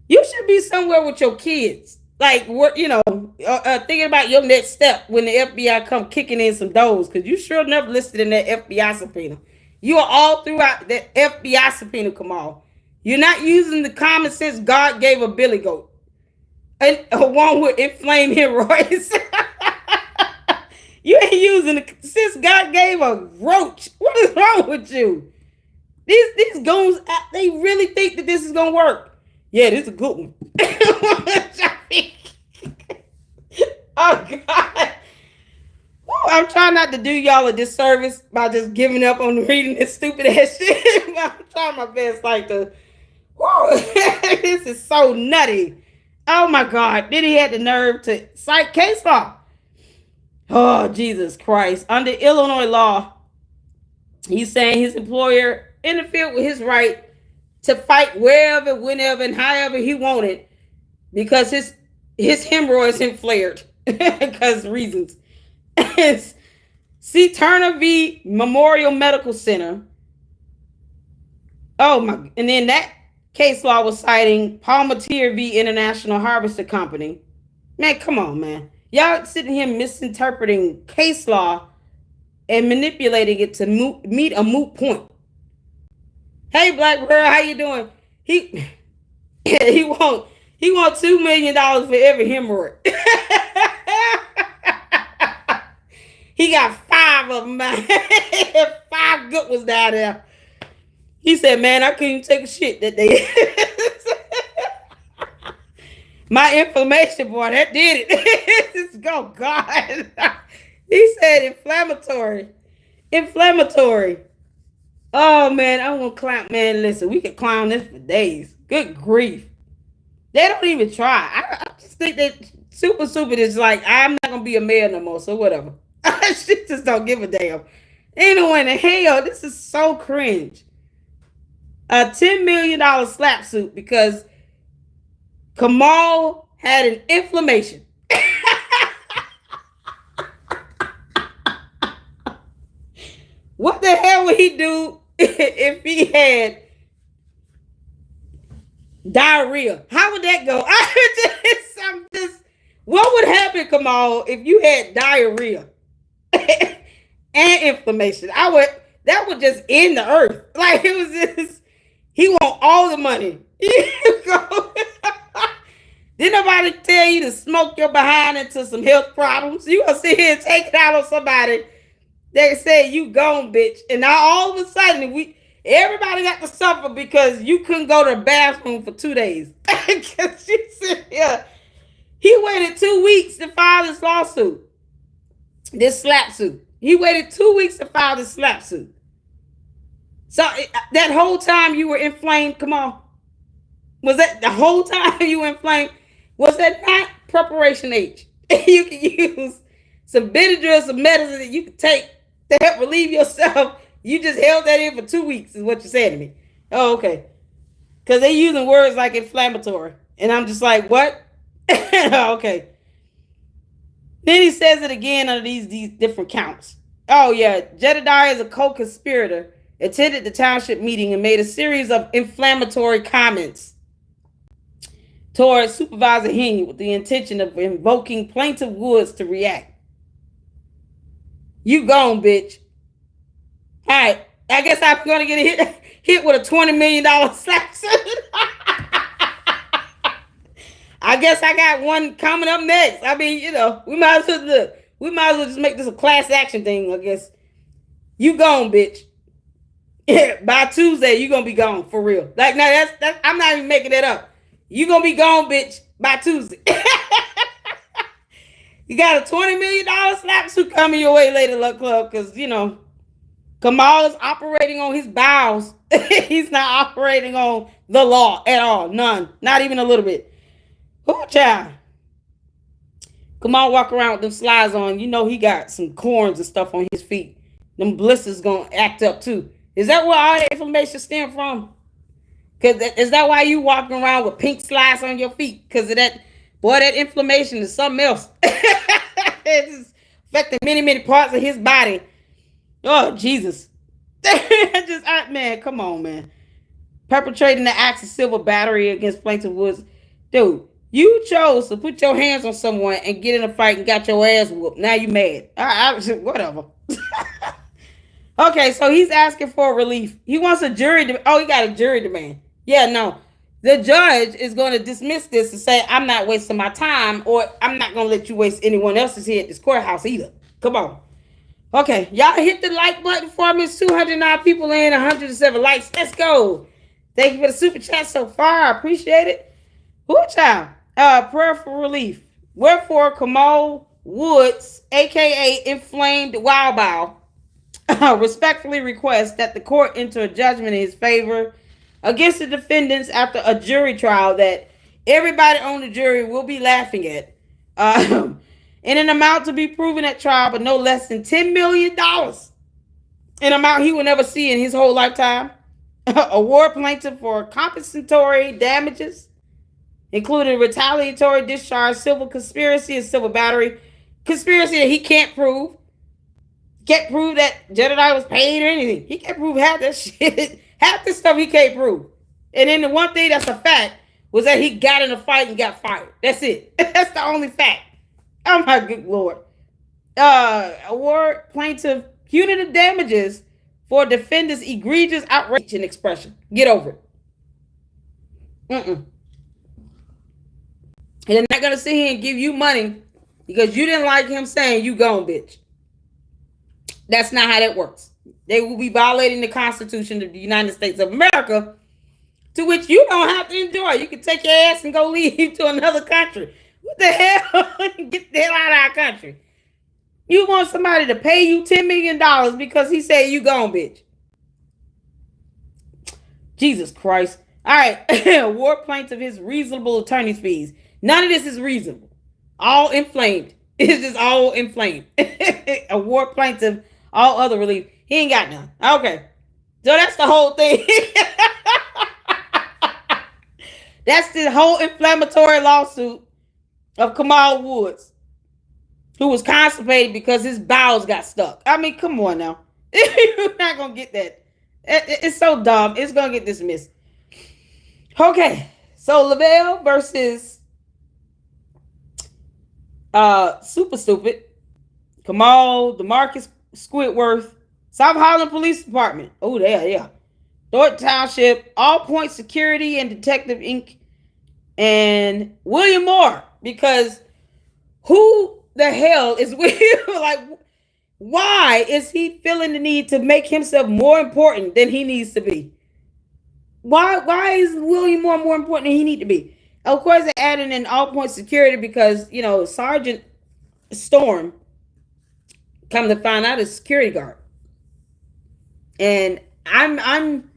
You should be somewhere with your kids. Like, thinking about your next step when the FBI come kicking in some doors, because you sure enough listed in that FBI subpoena. You are all throughout that FBI subpoena, Kamal. You're not using the common sense God gave a billy goat. And one with inflamed hemorrhoids. You ain't using the sense God gave a roach. What is wrong with you? These goons, they really think that this is going to work. Yeah, this is a good one. Oh, God. I'm trying not to do y'all a disservice by just giving up on reading this stupid ass shit. I'm trying my best, this is so nutty. Oh, my God. Then he had the nerve to cite case law. Oh, Jesus Christ. Under Illinois law, he's saying his employer interfered with his right to fight wherever, whenever, and however he wanted because his hemorrhoids inflared because reasons. See Turner v. Memorial Medical Center. Oh my! And then that case law was citing Palmatier v. International Harvester Company. Man, come on, man! Y'all sitting here misinterpreting case law and manipulating it to meet a moot point. Hey, black girl, how you doing? He He wants $2 million for every hemorrhoid. He got 5 of them. 5 good ones down there. He said, man, I couldn't even take a shit that day. My inflammation, boy, that did it. Oh, God. He said inflammatory. Oh, man, I want to clown. Man, listen, we could clown this for days. Good grief. They don't even try. I just think that Super is like, I'm not going to be a mayor no more, so whatever. She just don't give a damn. Ain't no way in the hell. This is so cringe. A $10 million SLAPP suit because Kamal had an inflammation. What the hell would he do if he had diarrhea? How would that go? What would happen, Kamal, if you had diarrhea and inflammation? That would just end the earth. Like, it was just, he want all the money. Did nobody tell you to smoke your behind into some health problems? You gonna sit here and take it out on somebody that said you gone, bitch. And now all of a sudden everybody got to suffer because you couldn't go to the bathroom for 2 days. Because you sit here. He waited 2 weeks to file this lawsuit. This SLAPP suit. He waited 2 weeks to file this SLAPP suit. So that whole time you were inflamed, come on. Was that the whole time you were inflamed? Was that not preparation H? You can use some Benadryl, some medicine that you can take to help relieve yourself. You just held that in for 2 weeks is what you said to me. Oh, okay. Because they using words like inflammatory. And I'm just like, what? Okay. Then he says it again under these different counts. Oh, yeah. Jedidiah is a co-conspirator, attended the township meeting and made a series of inflammatory comments towards Supervisor Henry with the intention of invoking Plaintiff Woods to react. You gone, bitch. All right. I guess I'm going to get hit with a $20 million SLAPP suit. I guess I got one coming up next. I mean, we might as well just make this a class action thing, I guess. You gone, bitch. Yeah, by Tuesday, you're going to be gone, for real. Like, now, that's I'm not even making that up. You're going to be gone, bitch, by Tuesday. You got a $20 million SLAPP suit coming your way later, Luck Club, because, Kamal is operating on his bowels. He's not operating on the law at all. None. Not even a little bit. Oh, child. Kamal walk around with them slides on. He got some corns and stuff on his feet. Them blisters going to act up, too. Is that where all the inflammation stem from? Is that why you walking around with pink slides on your feet? Because of that, boy, that inflammation is something else. It's affecting many, many parts of his body. Oh, Jesus. Man, come on, man. Perpetrating the acts of civil battery against Plaintiff Woods. Dude, you chose to put your hands on someone and get in a fight and got your ass whooped. Now you mad. Whatever. Okay, so he's asking for relief. He wants a jury. He got a jury demand. Yeah, no. The judge is going to dismiss this and say, I'm not wasting my time, or I'm not going to let you waste anyone else's here at this courthouse either. Come on. Okay, y'all hit the like button for me. It's 209 people in, 107 likes. Let's go. Thank you for the super chat so far. I appreciate it. Woo, child. Prayer for relief. Wherefore, Kamal Woods, a.k.a. Inflamed Wild Bow, respectfully request that the court enter a judgment in his favor against the defendants after a jury trial that everybody on the jury will be laughing at, in an amount to be proven at trial, but no less than $10 million, an amount he will never see in his whole lifetime. Award plaintiff for compensatory damages, including retaliatory discharge, civil conspiracy, and civil battery. Conspiracy that he can't prove. Can't prove that Jedidiah was paid or anything. He can't prove half that shit. Half the stuff he can't prove. And then the one thing that's a fact was that he got in a fight and got fired. That's it. That's the only fact. Oh my good Lord. Award plaintiff punitive damages for defendant's egregious outrage and expression. Get over it. they're not going to sit here and give you money because you didn't like him saying you gone, bitch. That's not how that works. They will be violating the Constitution of the United States of America, to which you don't have to enjoy. You can take your ass and go leave to another country. What the hell? Get the hell out of our country. You want somebody to pay you $10 million because he said you gone, bitch. Jesus Christ. All right. Award plaintiff his reasonable attorney's fees. None of this is reasonable. All inflamed. It's just all inflamed. Award plaintiff all other relief. He ain't got none. Okay. So that's the whole thing. That's the whole inflammatory lawsuit of Kamal Woods, who was constipated because his bowels got stuck. I mean, come on now. You're not going to get that. It's so dumb. It's going to get dismissed. Okay. So Lavelle versus Super Stupid. Kamal, DeMarcus Squidworth, South Holland Police Department. Oh, yeah. Thornton Township, All Point Security and Detective Inc. And William Moore. Because who the hell is William? Like, why is he feeling the need to make himself more important than he needs to be? Why is William Moore more important than he need to be? Of course, they're adding in All Point Security because, you know, Sergeant Storm, come to find out, is security guard. And I'm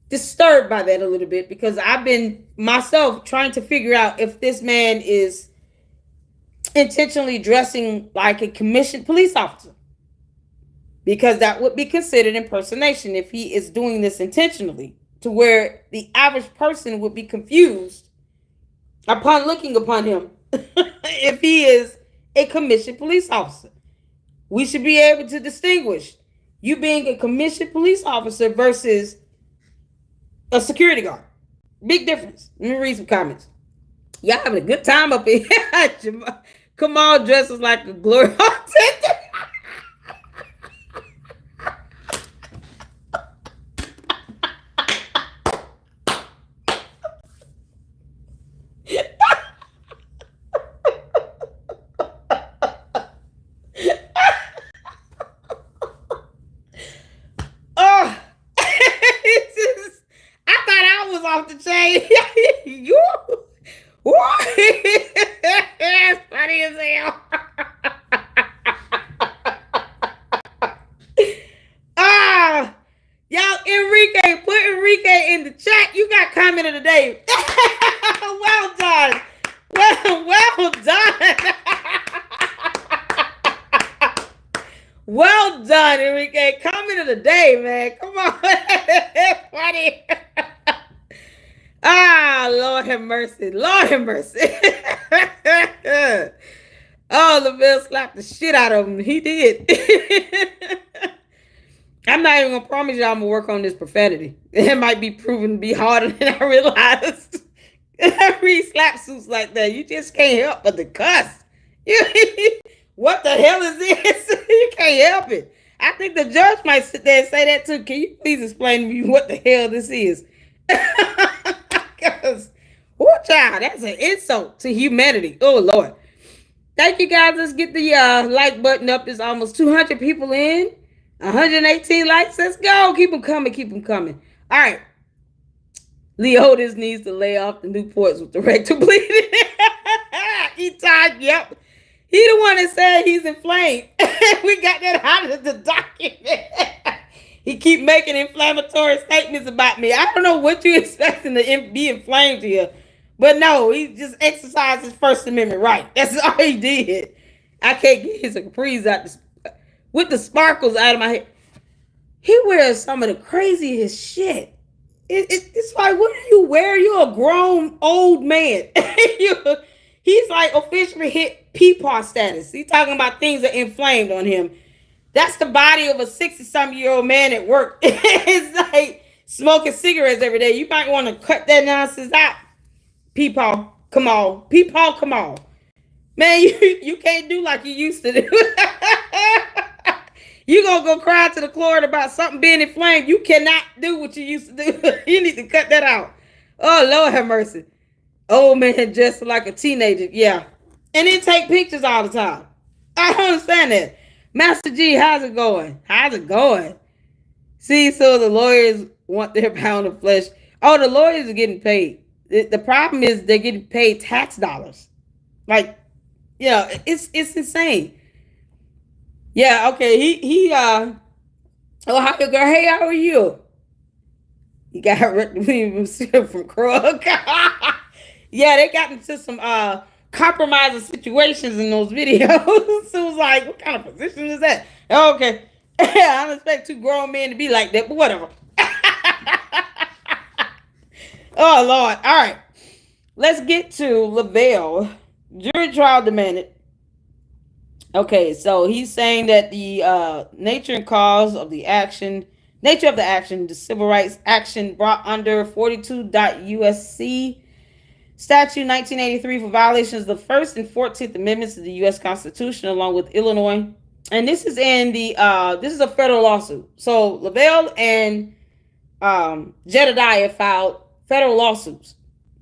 disturbed by that a little bit because I've been myself trying to figure out if this man is intentionally dressing like a commissioned police officer, because that would be considered impersonation if he is doing this intentionally, to where the average person would be confused upon looking upon him if he is a commissioned police officer. We should be able to distinguish you being a commissioned police officer versus a security guard. Big difference. Let me read some comments. Y'all having a good time up here. Kamal dresses like a glory hole. Off the chain. That's funny as hell. Y'all, Enrique, put Enrique in the chat. You got comment of the day. Well done. Well done. Well done, Enrique. Comment of the day, man. Come on. That's funny. Lord have mercy. Lord have mercy. Oh, Lavelle slapped the shit out of him. He did. I'm not even going to promise y'all I'm going to work on this profanity. It might be proven to be harder than I realized. I read slap suits like that. You just can't help but to cuss. What the hell is this? You can't help it. I think the judge might sit there and say that too. Can you please explain to me what the hell this is? Because, child, that's an insult to humanity. Oh, Lord. Thank you, guys. Let's get the like button up. There's almost 200 people in. 118 likes. Let's go. Keep them coming. Keep them coming. All right. Leotis needs to lay off the Newports with the rectal bleeding. He tied. Yep. He the one that said he's inflamed. We got that out of the document. He keep making inflammatory statements about me. I don't know what you expecting to be inflamed here. But no, he just exercised his First Amendment right. That's all he did. I can't get his capris out with the sparkles out of my head. He wears some of the craziest shit. It's like, what do you wear? You're a grown old man. He's like officially hit peepaw status. He's talking about things that inflamed on him. That's the body of a 60-something-year-old man at work. It's like smoking cigarettes every day. You might want to cut that nonsense out. Peepaw, come on. Peepaw, come on. Man, you can't do like you used to do. You gonna go cry to the Lord about something being inflamed. You cannot do what you used to do. You need to cut that out. Oh, Lord have mercy. Old man dressed like a teenager. Yeah. And then take pictures all the time. I don't understand that. Master G, how's it going? How's it going? See, so the lawyers want their pound of flesh. Oh, the lawyers are getting paid. The problem is they're getting paid tax dollars. Like, it's insane. Yeah, okay. Oh, hi girl. Hey, how are you? He got from Krug. Yeah, they got into some compromising situations in those videos. So it was like, what kind of position is that? Okay. I don't expect two grown men to be like that, but whatever. Oh, Lord. All right. Let's get to Lavelle. Jury trial demanded. Okay, so he's saying that the nature and cause of the action, the civil rights action brought under 42 USC statute 1983 for violations of the First and 14th Amendments to the U.S. Constitution, along with Illinois. And this is this is a federal lawsuit. So Lavelle and Jedidiah filed federal lawsuits.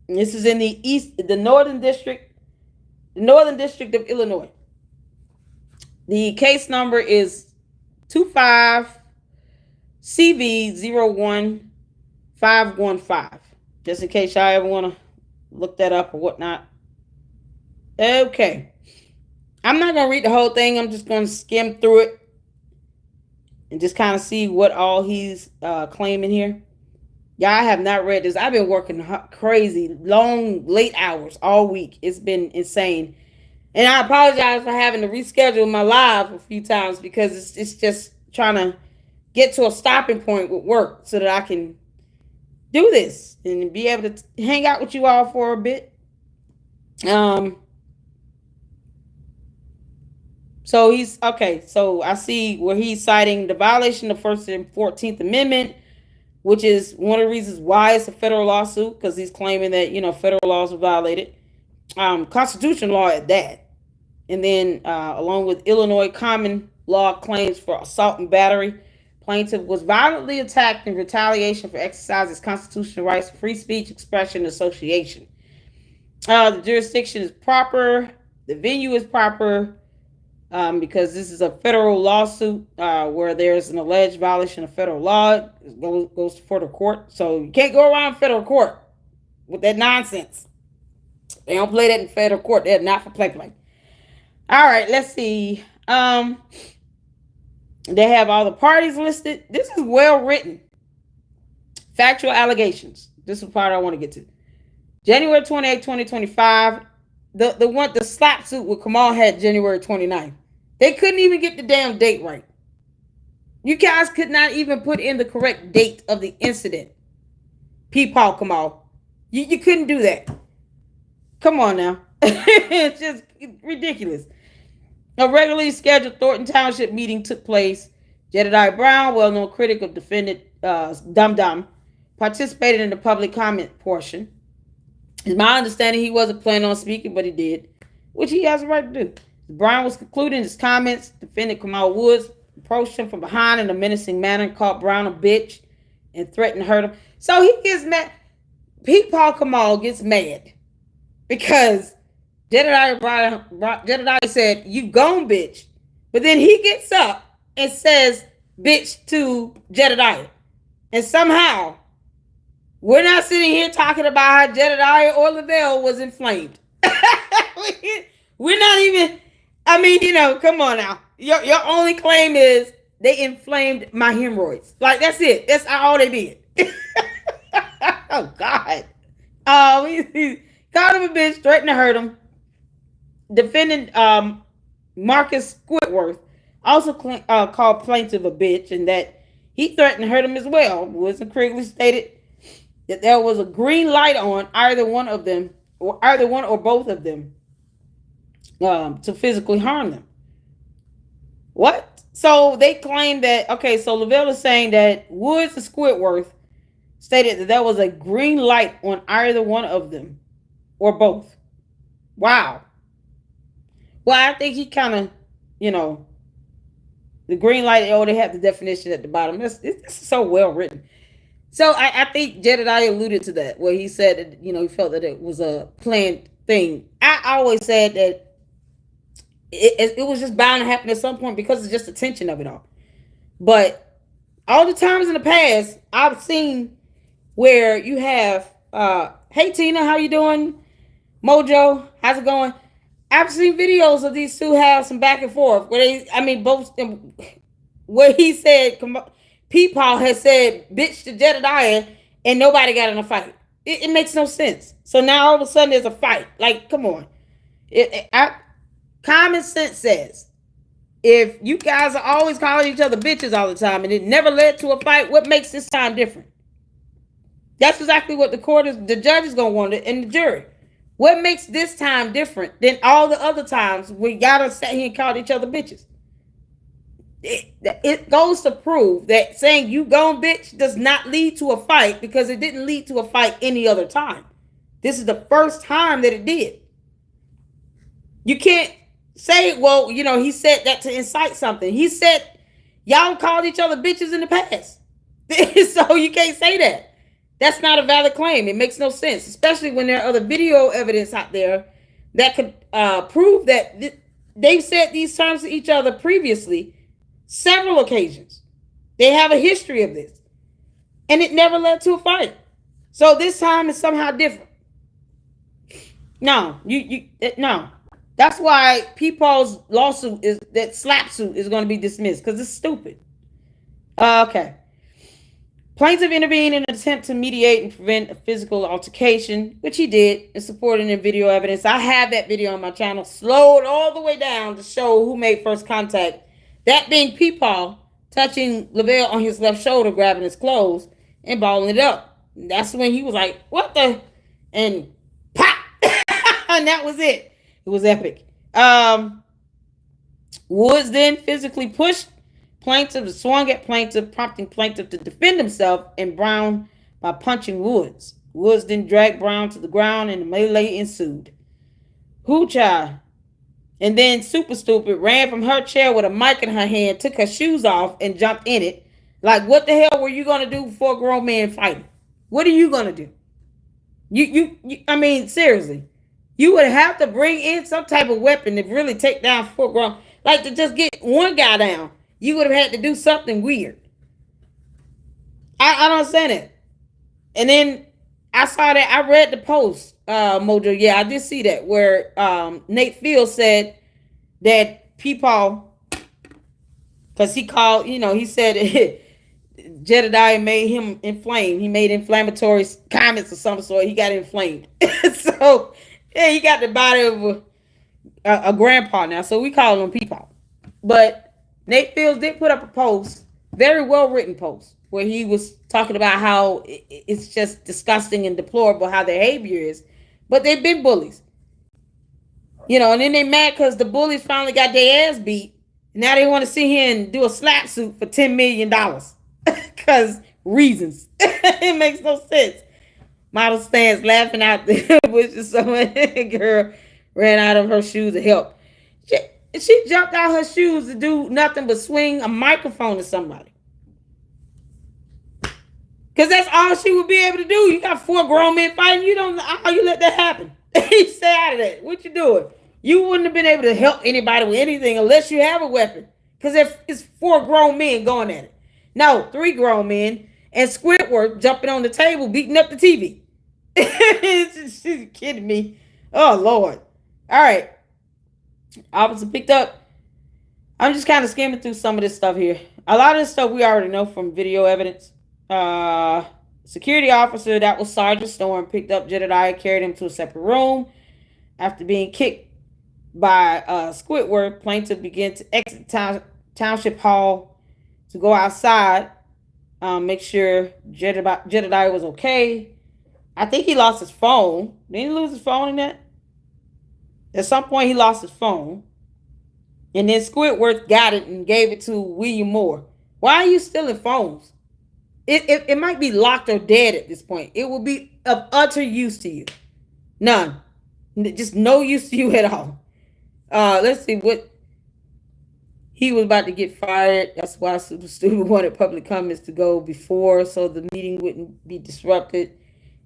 And this is in the Northern District of Illinois. The case number is 25CV01515. Just in case y'all ever want to look that up or whatnot. Okay. I'm not going to read the whole thing. I'm just going to skim through it and just kind of see what all he's claiming here. Y'all have not read this. I've been working crazy, long, late hours all week. It's been insane. And I apologize for having to reschedule my live a few times because it's just trying to get to a stopping point with work so that I can do this and be able to hang out with you all for a bit. So so I see where he's citing the violation of the First and 14th Amendment, which is one of the reasons why it's a federal lawsuit, because he's claiming that, federal laws were violated. Constitutional law at that. And then along with Illinois common law claims for assault and battery, plaintiff was violently attacked in retaliation for exercising his constitutional rights, free speech, expression, and association. The jurisdiction is proper. The venue is proper because this is a federal lawsuit where there's an alleged violation of federal law. It goes to federal court. So you can't go around federal court with that nonsense. They don't play that in federal court. They're not for play. All right, let's see. They have all the parties listed. This is well written. Factual allegations. This is the part I want to get to. January 28, 2025. The SLAPP suit with Kamal had January 29th. They couldn't even get the damn date right. You guys could not even put in the correct date of the incident. Paul Kamal. You couldn't do that. Come on now. It's just ridiculous. A regularly scheduled Thornton Township meeting took place. Jedidiah Brown, well-known critic of defendant Dum Dum, participated in the public comment portion. It's my understanding he wasn't planning on speaking, but he did, which he has a right to do. Brown was concluding his comments. Defendant Kamal Woods approached him from behind in a menacing manner, called Brown a bitch, and threatened to hurt him. So he gets mad. Paul Kamal gets mad because Jedidiah said, "You gone, bitch." But then he gets up and says, "bitch" to Jedidiah. And somehow, we're not sitting here talking about how Jedidiah or Lavelle was inflamed. We're not even, come on now. Your only claim is they inflamed my hemorrhoids. Like, that's it. That's all they did. Oh, God. He called him a bitch, threatened to hurt him. Defendant Marcus Squidworth also called plaintiff a bitch, and that he threatened to hurt him as well. Woods and Krigley stated that there was a green light on either one or both of them to physically harm them. What? So they claim that, so Lavelle is saying that Woods and Squidworth stated that there was a green light on either one of them or both. Wow. Well, I think he kind of, the green light, they have the definition at the bottom. It's so well written. So I think Jedidiah alluded to that, where he said that, he felt that it was a planned thing. I always said that it was just bound to happen at some point because it's just the tension of it all. But all the times in the past, I've seen where you have, hey Tina, how you doing? Mojo, how's it going? I've seen videos of these two have some back and forth where both, where he said, Peepaw has said bitch to Jedidiah and nobody got in a fight. It makes no sense. So now all of a sudden there's a fight. Like, come on. Common sense says, if you guys are always calling each other bitches all the time and it never led to a fight, what makes this time different? That's exactly what the judge is going to wonder, and the jury. What makes this time different than all the other times we gotta sit here and call each other bitches? It goes to prove that saying you gone bitch does not lead to a fight, because it didn't lead to a fight any other time. This is the first time that it did. You can't say, well, he said that to incite something. He said y'all called each other bitches in the past. So you can't say that. That's not a valid claim. It makes no sense, especially when there are other video evidence out there that could prove that they've said these terms to each other previously, several occasions. They have a history of this, and it never led to a fight. So this time is somehow different. No, no. That's why Peepaw's lawsuit that SLAPP suit is going to be dismissed, because it's stupid. Okay. Plaintiff intervened in an attempt to mediate and prevent a physical altercation, which he did, and supporting in video evidence. I have that video on my channel, slowed all the way down to show who made first contact. That being Peepaw touching Lavelle on his left shoulder, grabbing his clothes and balling it up. And that's when he was like, what the? And pop! And that was it. It was epic. Woods then physically pushed plaintiff, swung at plaintiff, prompting plaintiff to defend himself and Brown by punching Woods. Woods then dragged Brown to the ground and the melee ensued. Child. And then Super Stupid ran from her chair with a mic in her hand, took her shoes off and jumped in it. Like, what the hell were you going to do before a grown man fighting? What are you going to do? You seriously. You would have to bring in some type of weapon to really take down four grown. Like, to just get one guy down, you would have had to do something weird. I don't understand it. And then I saw that, I read the post, Mojo. Yeah, I did see that, where Nate Fields said that Peepaw, because he called, he said Jedidiah made him inflamed. He made inflammatory comments of some sort. He got inflamed. So, yeah, he got the body of a grandpa now. So we call him Peepaw. But Nate Fields did put up a post, very well written post, where he was talking about how it's just disgusting and deplorable how their behavior is. But they've been bullies. And then they mad because the bullies finally got their ass beat. Now they want to sit here and do a SLAPP suit for $10 million. Because reasons. It makes no sense. Model stands laughing out the bushes. Someone girl ran out of her shoes to help. She jumped out her shoes to do nothing but swing a microphone to somebody. Because that's all she would be able to do. You got four grown men fighting. You don't know how you let that happen. You stay out of that. What you doing? You wouldn't have been able to help anybody with anything unless you have a weapon. Because it's four grown men going at it. No, 3 grown men and Squidward jumping on the table, beating up the TV. She's kidding me. Oh, Lord. All right. Officer picked up. I'm just kind of skimming through some of this stuff here. A lot of this stuff we already know from video evidence. Security officer, that was Sergeant Storm, picked up Jedidiah, carried him to a separate room. After being kicked by Squidward, plaintiff began to exit Township Hall to go outside, make sure Jedidiah was okay. I think he lost his phone. Didn't he lose his phone in that? At some point, he lost his phone. And then Squidward got it and gave it to William Moore. Why are you stealing phones? It might be locked or dead at this point. It will be of utter use to you. None. Just no use to you at all. Let's see what. he was about to get fired. That's why the student wanted public comments to go before, so the meeting wouldn't be disrupted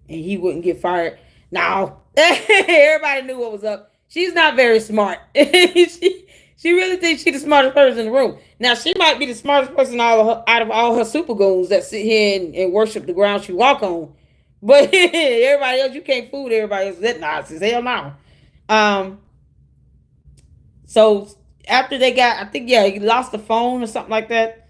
and he wouldn't get fired. Now, everybody knew what was up. She's not very smart. She really thinks she's the smartest person in the room. Now, she might be the smartest person out of all her super goons that sit here and worship the ground she walk on. But everybody else, you can't fool everybody else. That nonsense. Hell no. So after they got, I think, he lost the phone or something like that.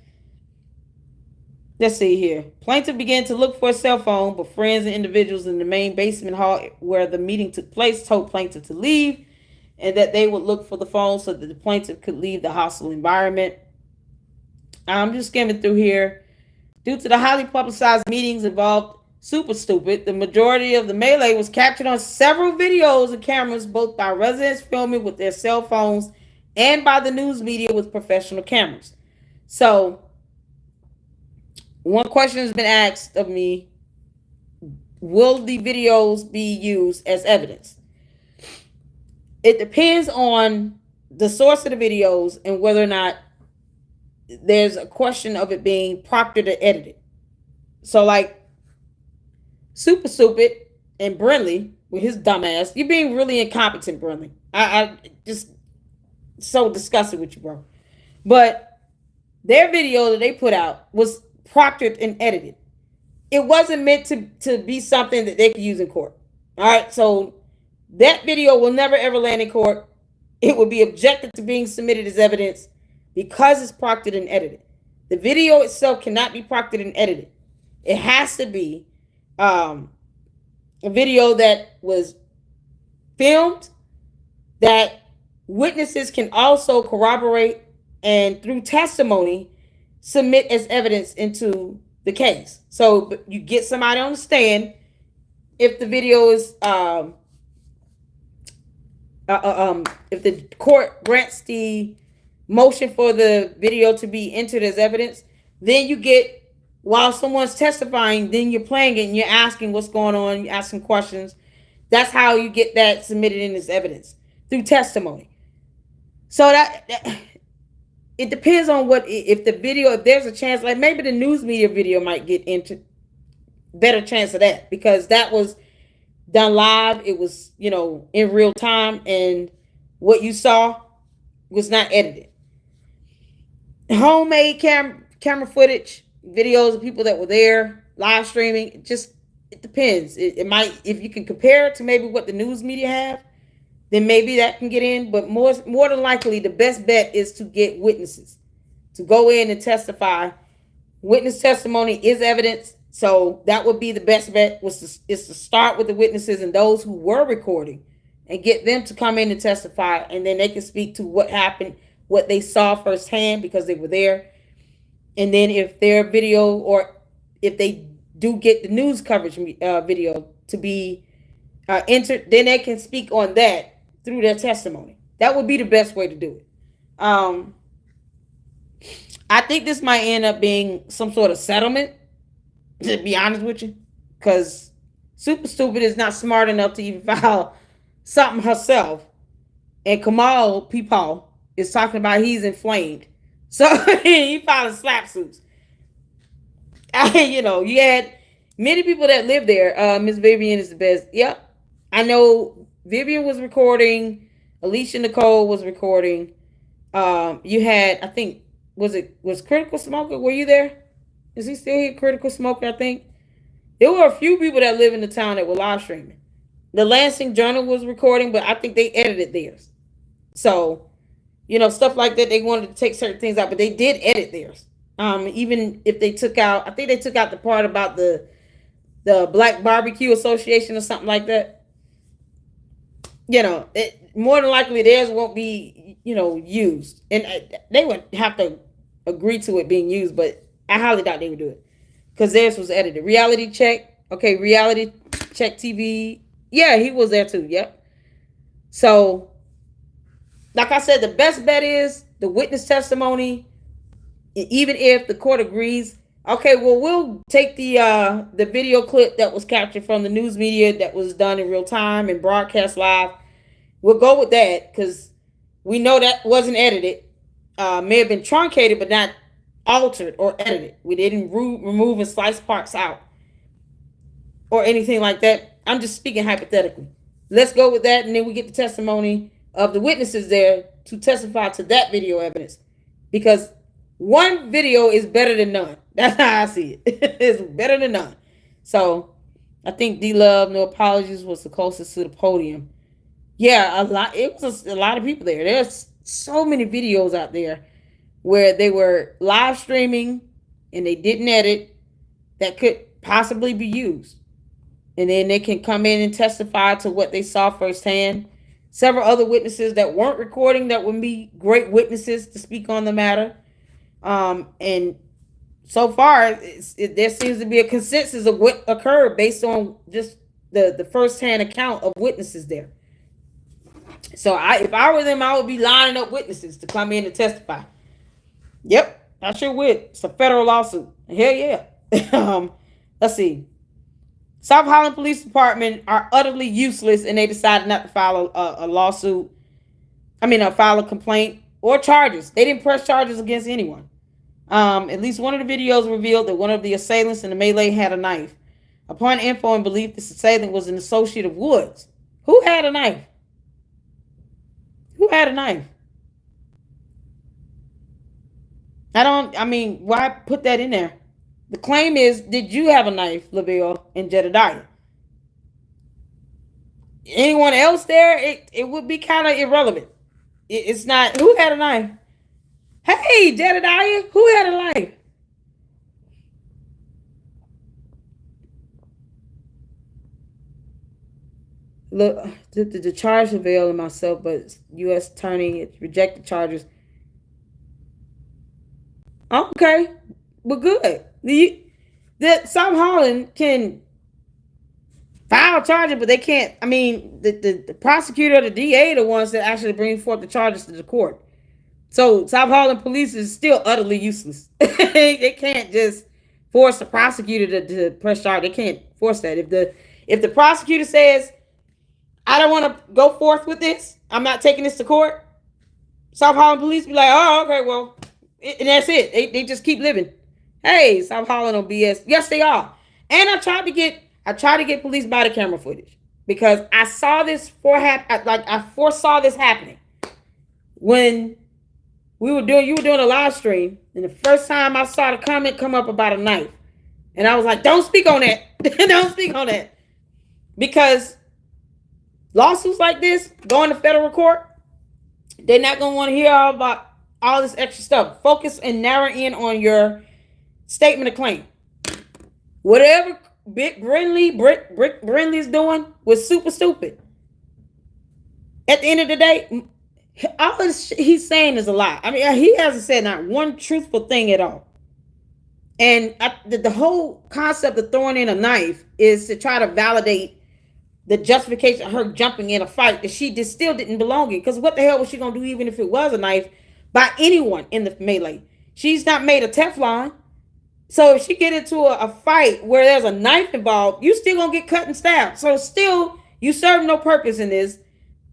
Let's see here. Plaintiff began to look for a cell phone, but friends and individuals in the main basement hall where the meeting took place told plaintiff to leave and that they would look for the phone so that the plaintiff could leave the hostile environment. I'm just skimming through here. Due to the highly publicized meetings involved Super Stupid, the majority of the melee was captured on several videos and cameras, both by residents filming with their cell phones and by the news media with professional cameras. So, one question has been asked of me: will the videos be used as evidence? It depends on the source of the videos and whether or not there's a question of it being proctored or edited. So, like Super Stupid and Brinley with his dumbass, you're being really incompetent, Brinley. I just so disgusted with you, bro. But their video that they put out was proctored and edited. It wasn't meant to be something that they could use in court. All right, so that video will never ever land in court. It will be objected to being submitted as evidence because it's proctored and edited. The video itself cannot be proctored and edited. It has to be a video that was filmed, that witnesses can also corroborate and through testimony submit as evidence into the case. So you get somebody on the stand. If the video is if the court grants the motion for the video to be entered as evidence, then you get, while someone's testifying, then you're playing it and you're asking what's going on, you're asking questions. That's how you get that submitted in as evidence, through testimony. So that it depends on what, if the video, if there's a chance, like maybe the news media video might get into better chance of that, because that was done live. It was, in real time, and what you saw was not edited. Homemade camera footage, videos of people that were there, live streaming, it depends. It might, if you can compare it to maybe what the news media have, then maybe that can get in. But more than likely, the best bet is to get witnesses to go in and testify. Witness testimony is evidence, so that would be the best bet. Is to start with the witnesses and those who were recording, and get them to come in and testify, and then they can speak to what happened, what they saw firsthand because they were there. And then if their video, or if they do get the news coverage video to be entered, then they can speak on that through their testimony. That would be the best way to do it. I think this might end up being some sort of settlement, to be honest with you, because Super Stupid is not smart enough to even file something herself. And Kamal Peepaw is talking about he's inflamed. So he filed SLAPP suits. You had many people that live there. Miss Vivian is the best. Yep. I know Vivian was recording. Alicia Nicole was recording. You had, I think, was Critical Smoker? Were you there? Is he still here? Critical Smoker, I think. There were a few people that live in the town that were live streaming. The Lansing Journal was recording, but I think they edited theirs. So, stuff like that. They wanted to take certain things out, but they did edit theirs. Even if they took out, I think they took out the part about the Black Barbecue Association or something like that. More than likely theirs won't be, used. And they would have to agree to it being used, but I highly doubt they would do it, because theirs was edited. Reality Check. Okay, Reality Check TV. Yeah, he was there too. Yep. So, like I said, the best bet is the witness testimony. Even if the court agrees, okay, well, we'll take the video clip that was captured from the news media that was done in real time and broadcast live. We'll go with that because we know that wasn't edited. may have been truncated but not altered or edited. We didn't remove and slice parts out or anything like that. I'm just speaking hypothetically. Let's go with that, and then we get the testimony of the witnesses there to testify to that video evidence, because one video is better than none. That's how I see it. It's better than none. So I think D-Love, no apologies, was the closest to the podium. Yeah, a lot. It was a lot of people there. There's so many videos out there where they were live streaming and they didn't edit that could possibly be used. And then they can come in and testify to what they saw firsthand. Several other witnesses that weren't recording that would be great witnesses to speak on the matter. And so far, there seems to be a consensus of what occurred based on just the firsthand account of witnesses there. So if I were them, I would be lining up witnesses to come in and testify. Yep, I sure would. It's a federal lawsuit. Hell yeah. Let's see. South Holland Police Department are utterly useless, and they decided not to file a lawsuit. File a complaint or charges. They didn't press charges against anyone. At least one of the videos revealed that one of the assailants in the melee had a knife. Upon info and belief, this assailant was an associate of Woods. Who had a knife? Who had a knife? Why put that in there? The claim is, did you have a knife, Lavelle and Jedidiah? Anyone else there, it would be kind of irrelevant. It's not, who had a knife? Hey, Jedidiah, who had a knife? Look, the charge Lavelle and myself, but U.S. Attorney rejected charges. Okay, we're good. The South Holland can file charges, but they can't. The prosecutor or the DA are the ones that actually bring forth the charges to the court. So South Holland police is still utterly useless. They can't just force the prosecutor to press charge. They can't force that. If the prosecutor says, I don't want to go forth with this, I'm not taking this to court, South Holland police be like, oh, okay, well, and that's it. They just keep living. Hey, South Holland on BS. Yes, they are. And I tried to get police body camera footage because I saw this I foresaw this happening when you were doing a live stream, and the first time I saw the comment come up about a knife, and I was like, don't speak on that. Don't speak on that. Because lawsuits like this going to federal court, they're not going to want to hear all about all this extra stuff. Focus and narrow in on your statement of claim. Whatever Brick Brindley is doing was super stupid. At the end of the day, all he's saying is a lie. He hasn't said not one truthful thing at all. And the whole concept of throwing in a knife is to try to validate the justification of her jumping in a fight that she still didn't belong in. Because what the hell was she going to do even if it was a knife by anyone in the melee? She's not made of Teflon. So if she get into a fight where there's a knife involved, you still going to get cut and stabbed. So still, you serve no purpose in this.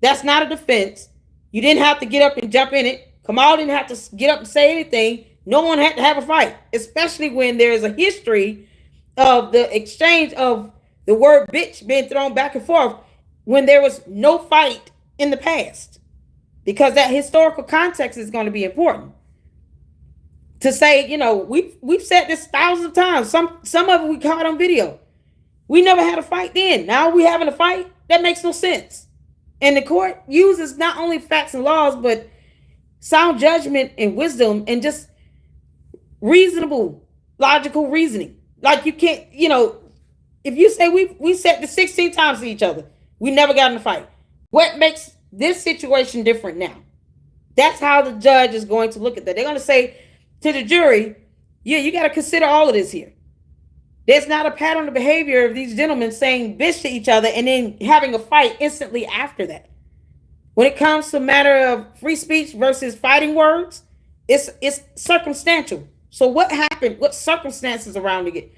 That's not a defense. You didn't have to get up and jump in it. Kamal didn't have to get up and say anything. No one had to have a fight, especially when there's a history of the exchange of the word bitch being thrown back and forth when there was no fight in the past, because that historical context is going to be important. To say, we've said this thousands of times. Some of it we caught on video. We never had a fight then. Now we having a fight? That makes no sense. And the court uses not only facts and laws, but sound judgment and wisdom and just reasonable, logical reasoning. Like you can't, if you say we said this 16 times to each other, we never got in a fight. What makes this situation different now? That's how the judge is going to look at that. They're going to say to the jury, yeah, you got to consider all of this here. There's not a pattern of behavior of these gentlemen saying bitch to each other and then having a fight instantly after that. When it comes to a matter of free speech versus fighting words, it's circumstantial. So what happened? What circumstances around it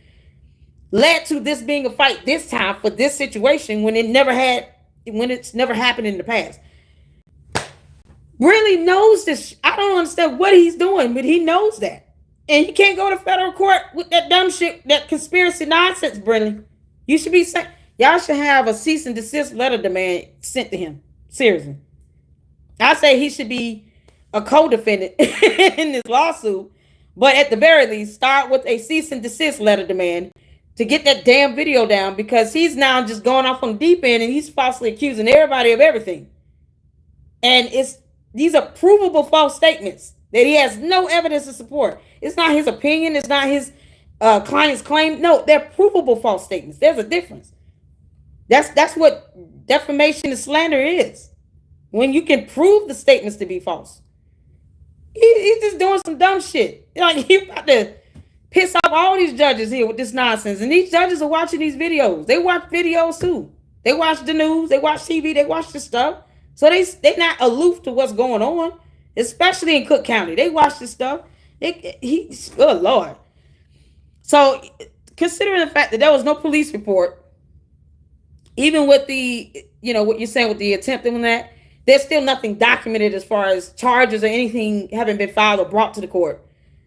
led to this being a fight this time for this situation when it's never happened in the past? really knows this. I don't understand what he's doing, but he knows that. And he can't go to federal court with that dumb shit, that conspiracy nonsense, Brennan. You should be sent. Y'all should have a cease and desist letter demand sent to him. Seriously. I say he should be a co-defendant in this lawsuit. But at the very least, start with a cease and desist letter demand to get that damn video down, because he's now just going off on the deep end and he's falsely accusing everybody of everything. And these are provable false statements that he has no evidence to support. It's not his opinion. It's not his client's claim. No, they're provable false statements. There's a difference. That's what defamation and slander is. When you can prove the statements to be false. He's just doing some dumb shit. Like, he about to piss off all these judges here with this nonsense. And these judges are watching these videos. They watch videos too. They watch the news. They watch TV. They watch this stuff. So they're not aloof to what's going on, especially in Cook County. They watch this stuff. Good Lord. So considering the fact that there was no police report, even with the, what you're saying with the attempt on that, there's still nothing documented as far as charges or anything having been filed or brought to the court.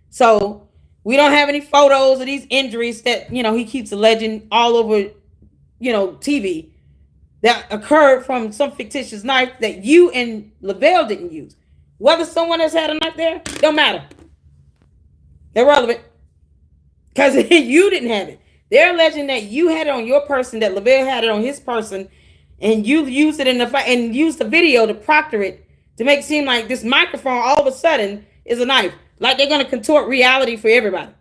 So we don't have any photos of these injuries that, he keeps alleging all over, TV that occurred from some fictitious knife that you and Lavelle didn't use. Whether someone has had a knife there, don't matter. They're relevant. Because you didn't have it. They're alleging that you had it on your person, that Lavelle had it on his person, and you used it in the fight and used the video to proctor it to make it seem like this microphone all of a sudden is a knife. Like they're going to contort reality for everybody.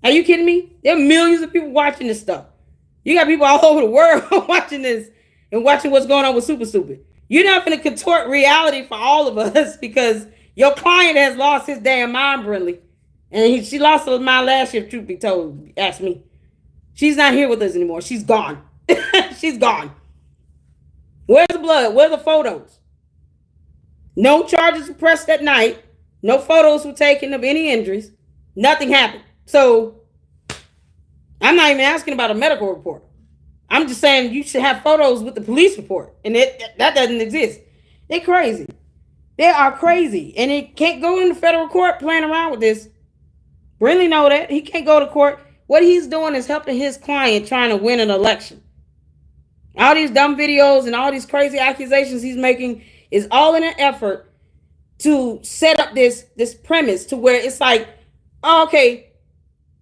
Are you kidding me? There are millions of people watching this stuff. You got people all over the world watching this and watching what's going on with Super Stupid. You're not going to contort reality for all of us because your client has lost his damn mind, Brinley. And she lost her mind last year, truth be told. Ask me. She's not here with us anymore. She's gone. She's gone. Where's the blood? Where's the photos? No charges were pressed that night. No photos were taken of any injuries. Nothing happened. So I'm not even asking about a medical report. I'm just saying you should have photos with the police report. And that doesn't exist. They're crazy. They are crazy. And it can't go into federal court playing around with this. Really know that. He can't go to court. What he's doing is helping his client trying to win an election. All these dumb videos and all these crazy accusations he's making is all in an effort to set up this premise to where it's like, oh, okay,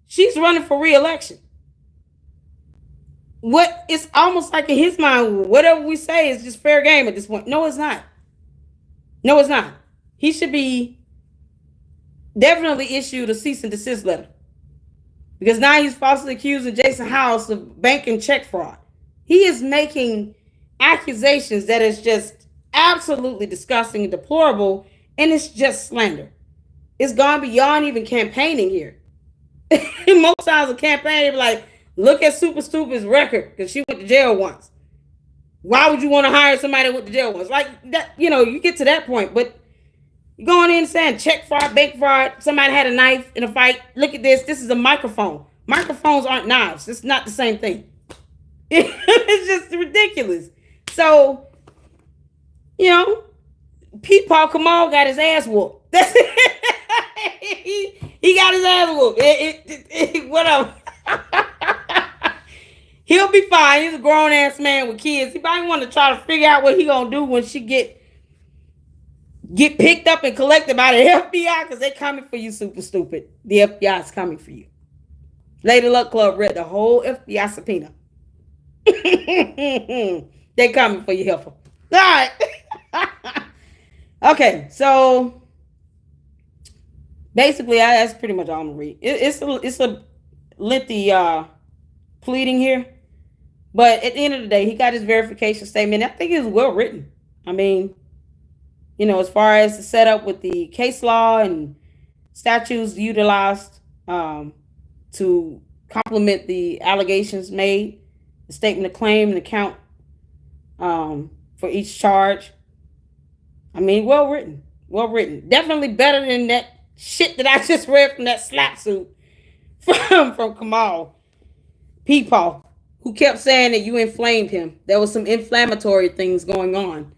she's running for re-election. What it's almost like in his mind, whatever we say is just fair game at this point. No, it's not. No, it's not. He should be definitely issued a cease and desist letter. Because now he's falsely accusing Jason House of bank and check fraud. He is making accusations that is just absolutely disgusting and deplorable, and it's just slander. It's gone beyond even campaigning here. Most times a campaign, they be like, look at Super Stupid's record because she went to jail once. Why would you want to hire somebody that went to jail once? Like that, you get to that point, but you're going in saying check fraud, bank fraud, somebody had a knife in a fight. Look at this. This is a microphone. Microphones aren't knives. It's not the same thing. It's just ridiculous. So, Pete Paul Kamal got his ass whooped. That's it. he got his ass whooped. Whatever. He'll be fine. He's a grown ass man with kids. He probably want to try to figure out what he gonna do when she get picked up and collected by the FBI, because they coming for you, Super Stupid. The FBI is coming for you. Lady Luck Club read the whole FBI subpoena. They coming for you, helper. All right. Okay, so basically, that's pretty much all I'm gonna read. It's a lengthy pleading here, but at the end of the day, he got his verification statement. I think it's well written. I mean, as far as the setup with the case law and statutes utilized to complement the allegations made, the statement of claim and the count for each charge. I mean, well written. Definitely better than that shit that I just read from that SLAPP suit from Kamal. Peepaw, who kept saying that you inflamed him. There was some inflammatory things going on.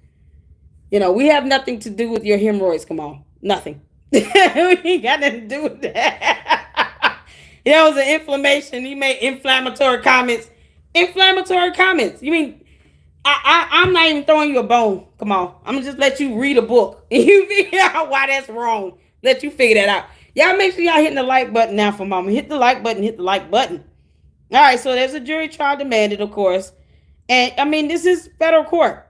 We have nothing to do with your hemorrhoids, Kamal. Nothing. We ain't got nothing to do with that. There was an inflammation. He made inflammatory comments. Inflammatory comments. You mean I'm not even throwing you a bone. Come on. I'm gonna just let you read a book and you figure out why that's wrong. Let you figure that out. Y'all make sure y'all hitting the like button now for mama. Hit the like button, hit the like button. All right, so there's a jury trial demanded, of course. And I mean, this is federal court.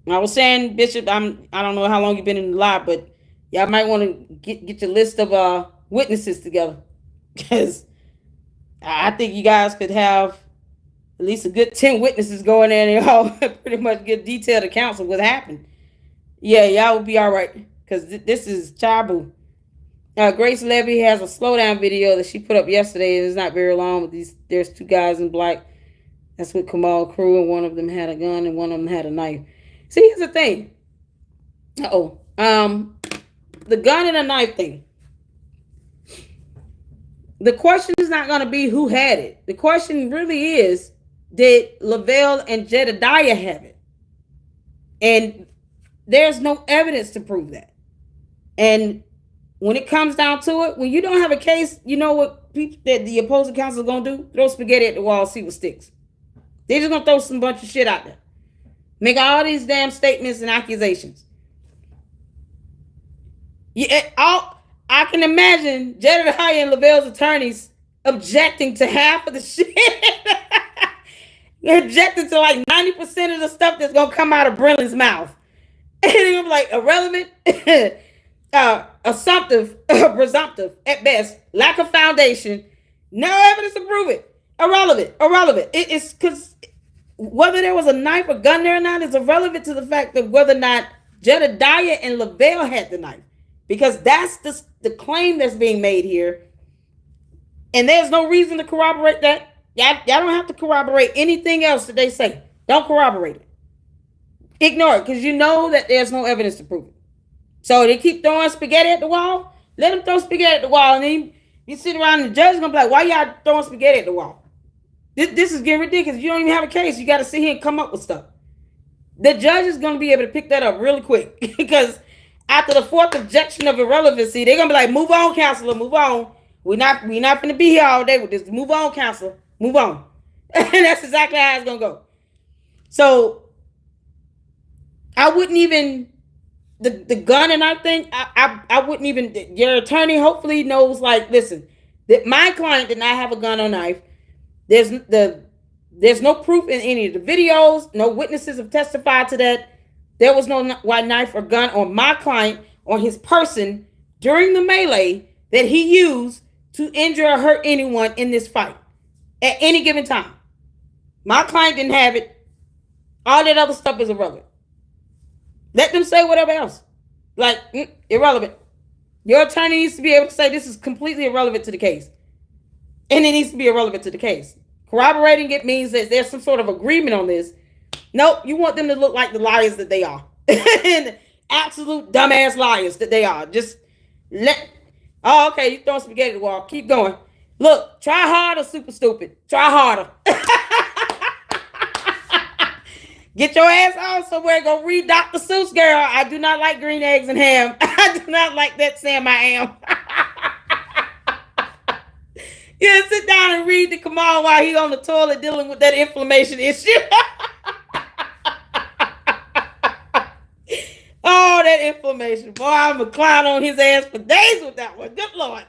I was saying, Bishop, I don't know how long you've been in the law, but y'all might want to get your list of witnesses together. Because I think you guys could have at least a good 10 witnesses going in and y'all pretty much give detailed accounts of what happened. Yeah, y'all will be all right. Because this is Chabu. Grace Levy has a slowdown video that she put up yesterday. It's not very long, but there's two guys in black. That's with Kamal crew, and one of them had a gun and one of them had a knife. See, here's the thing. The gun and a knife thing. The question is not going to be who had it. The question really is, did Lavelle and Jedidiah have it? And there's no evidence to prove that. And when it comes down to it, when you don't have a case, you know what people that the opposing counsel is going to do? Throw spaghetti at the wall, see what sticks. They're just going to throw some bunch of shit out there. Make all these damn statements and accusations. Yeah, I can imagine Jedidiah and Lavelle's attorneys objecting to half of the shit. They're objecting to like 90% of the stuff that's going to come out of Brenlin's mouth. And they're going to be like, irrelevant, assumptive, presumptive at best, lack of foundation, no evidence to prove it. Irrelevant. It's because whether there was a knife or gun there or not is irrelevant to the fact of whether or not Jedidiah and Lavelle had the knife. Because that's the claim that's being made here. And there's no reason to corroborate that. Y'all don't have to corroborate anything else that they say. Don't corroborate it. Ignore it, because you know that there's no evidence to prove it. So they keep throwing spaghetti at the wall. Let them throw spaghetti at the wall. And then you sit around and the judge is going to be like, why y'all throwing spaghetti at the wall? This is getting ridiculous. You don't even have a case. You got to sit here and come up with stuff. The judge is going to be able to pick that up really quick. Because after the fourth objection of irrelevancy, they're going to be like, move on, counselor, move on. We're not going to be here all day with this. Move on, counselor. Move on. And that's exactly how it's going to go. So I wouldn't even, the gun and I think, I wouldn't even, your attorney hopefully knows, like, listen, that my client did not have a gun or knife. There's no proof in any of the videos. No witnesses have testified to that. There was no white knife or gun on my client or his person during the melee that he used to injure or hurt anyone in this fight at any given time. My client didn't have it. All that other stuff is irrelevant. Let them say whatever else. Like, irrelevant. Your attorney needs to be able to say this is completely irrelevant to the case. And it needs to be irrelevant to the case. Corroborating it means that there's some sort of agreement on this. Nope, you want them to look like the liars that they are. And absolute dumbass liars that they are. Just okay, you throwing spaghetti at the wall. Keep going. Look, try harder, super stupid. Try harder. Get your ass on somewhere. Go read Dr. Seuss, girl. I do not like green eggs and ham. I do not like that, Sam I am. Yeah, sit down and read the Kamal while he's on the toilet dealing with that inflammation issue. Oh, that inflammation. Boy, I'm a clown on his ass for days with that one. Good Lord.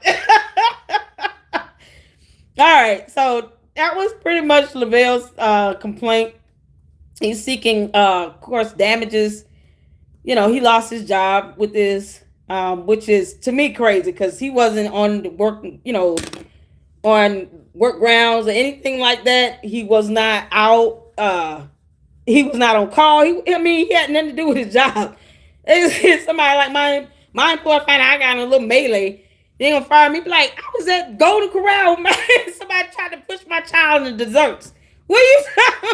All right, so that was pretty much Lavelle's complaint. He's seeking, of course, damages. He lost his job with this, which is, to me, crazy because he wasn't on the work, on work grounds or anything like that. He was not out. He was not on call. He had nothing to do with his job. It's somebody like my employer find out I got in a little melee. They gonna fire me. Be like, I was at Golden Corral, man. Somebody tried to push my child in the desserts. What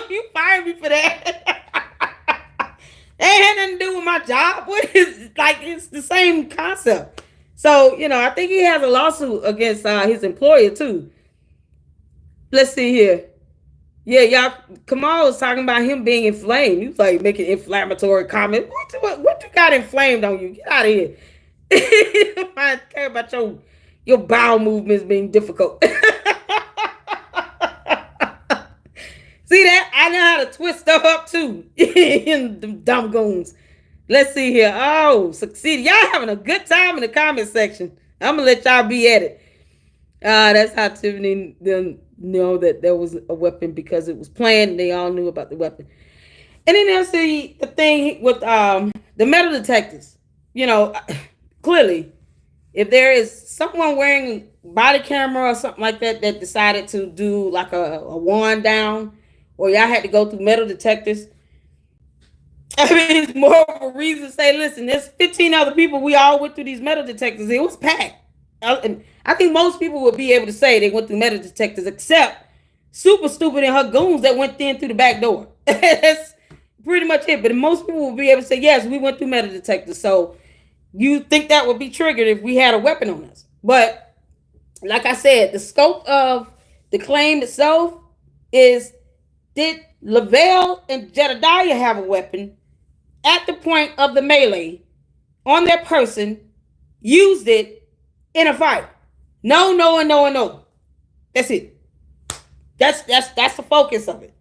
you fired me for that? They ain't had nothing to do with my job. It's the same concept. So, I think he has a lawsuit against his employer too. Let's see here. Yeah, y'all. Kamal was talking about him being inflamed. He was like making inflammatory comments. What you got inflamed on you? Get out of here. I care about your bowel movements being difficult. See that? I know how to twist stuff up too. In them dumb goons. Let's see here. Oh, succeed. Y'all having a good time in the comment section. I'm gonna let y'all be at it. That's how Tiffany them know that there was a weapon because it was planned and they all knew about the weapon. And then there's the thing with the metal detectors. You know, clearly, if there is someone wearing body camera or something like that that decided to do like a wand down, or y'all had to go through metal detectors, I mean, it's more of a reason to say, listen, there's 15 other people. We all went through these metal detectors. It was packed. And I think most people would be able to say they went through metal detectors, except Super Stupid and her goons that went in through the back door. That's pretty much it. But most people would be able to say, yes, we went through metal detectors. So you think that would be triggered if we had a weapon on us. But like I said, the scope of the claim itself is, did Lavelle and Jedidiah have a weapon at the point of the melee on their person, used it in a fight? No, no, and no, and no. That's it. That's the focus of it.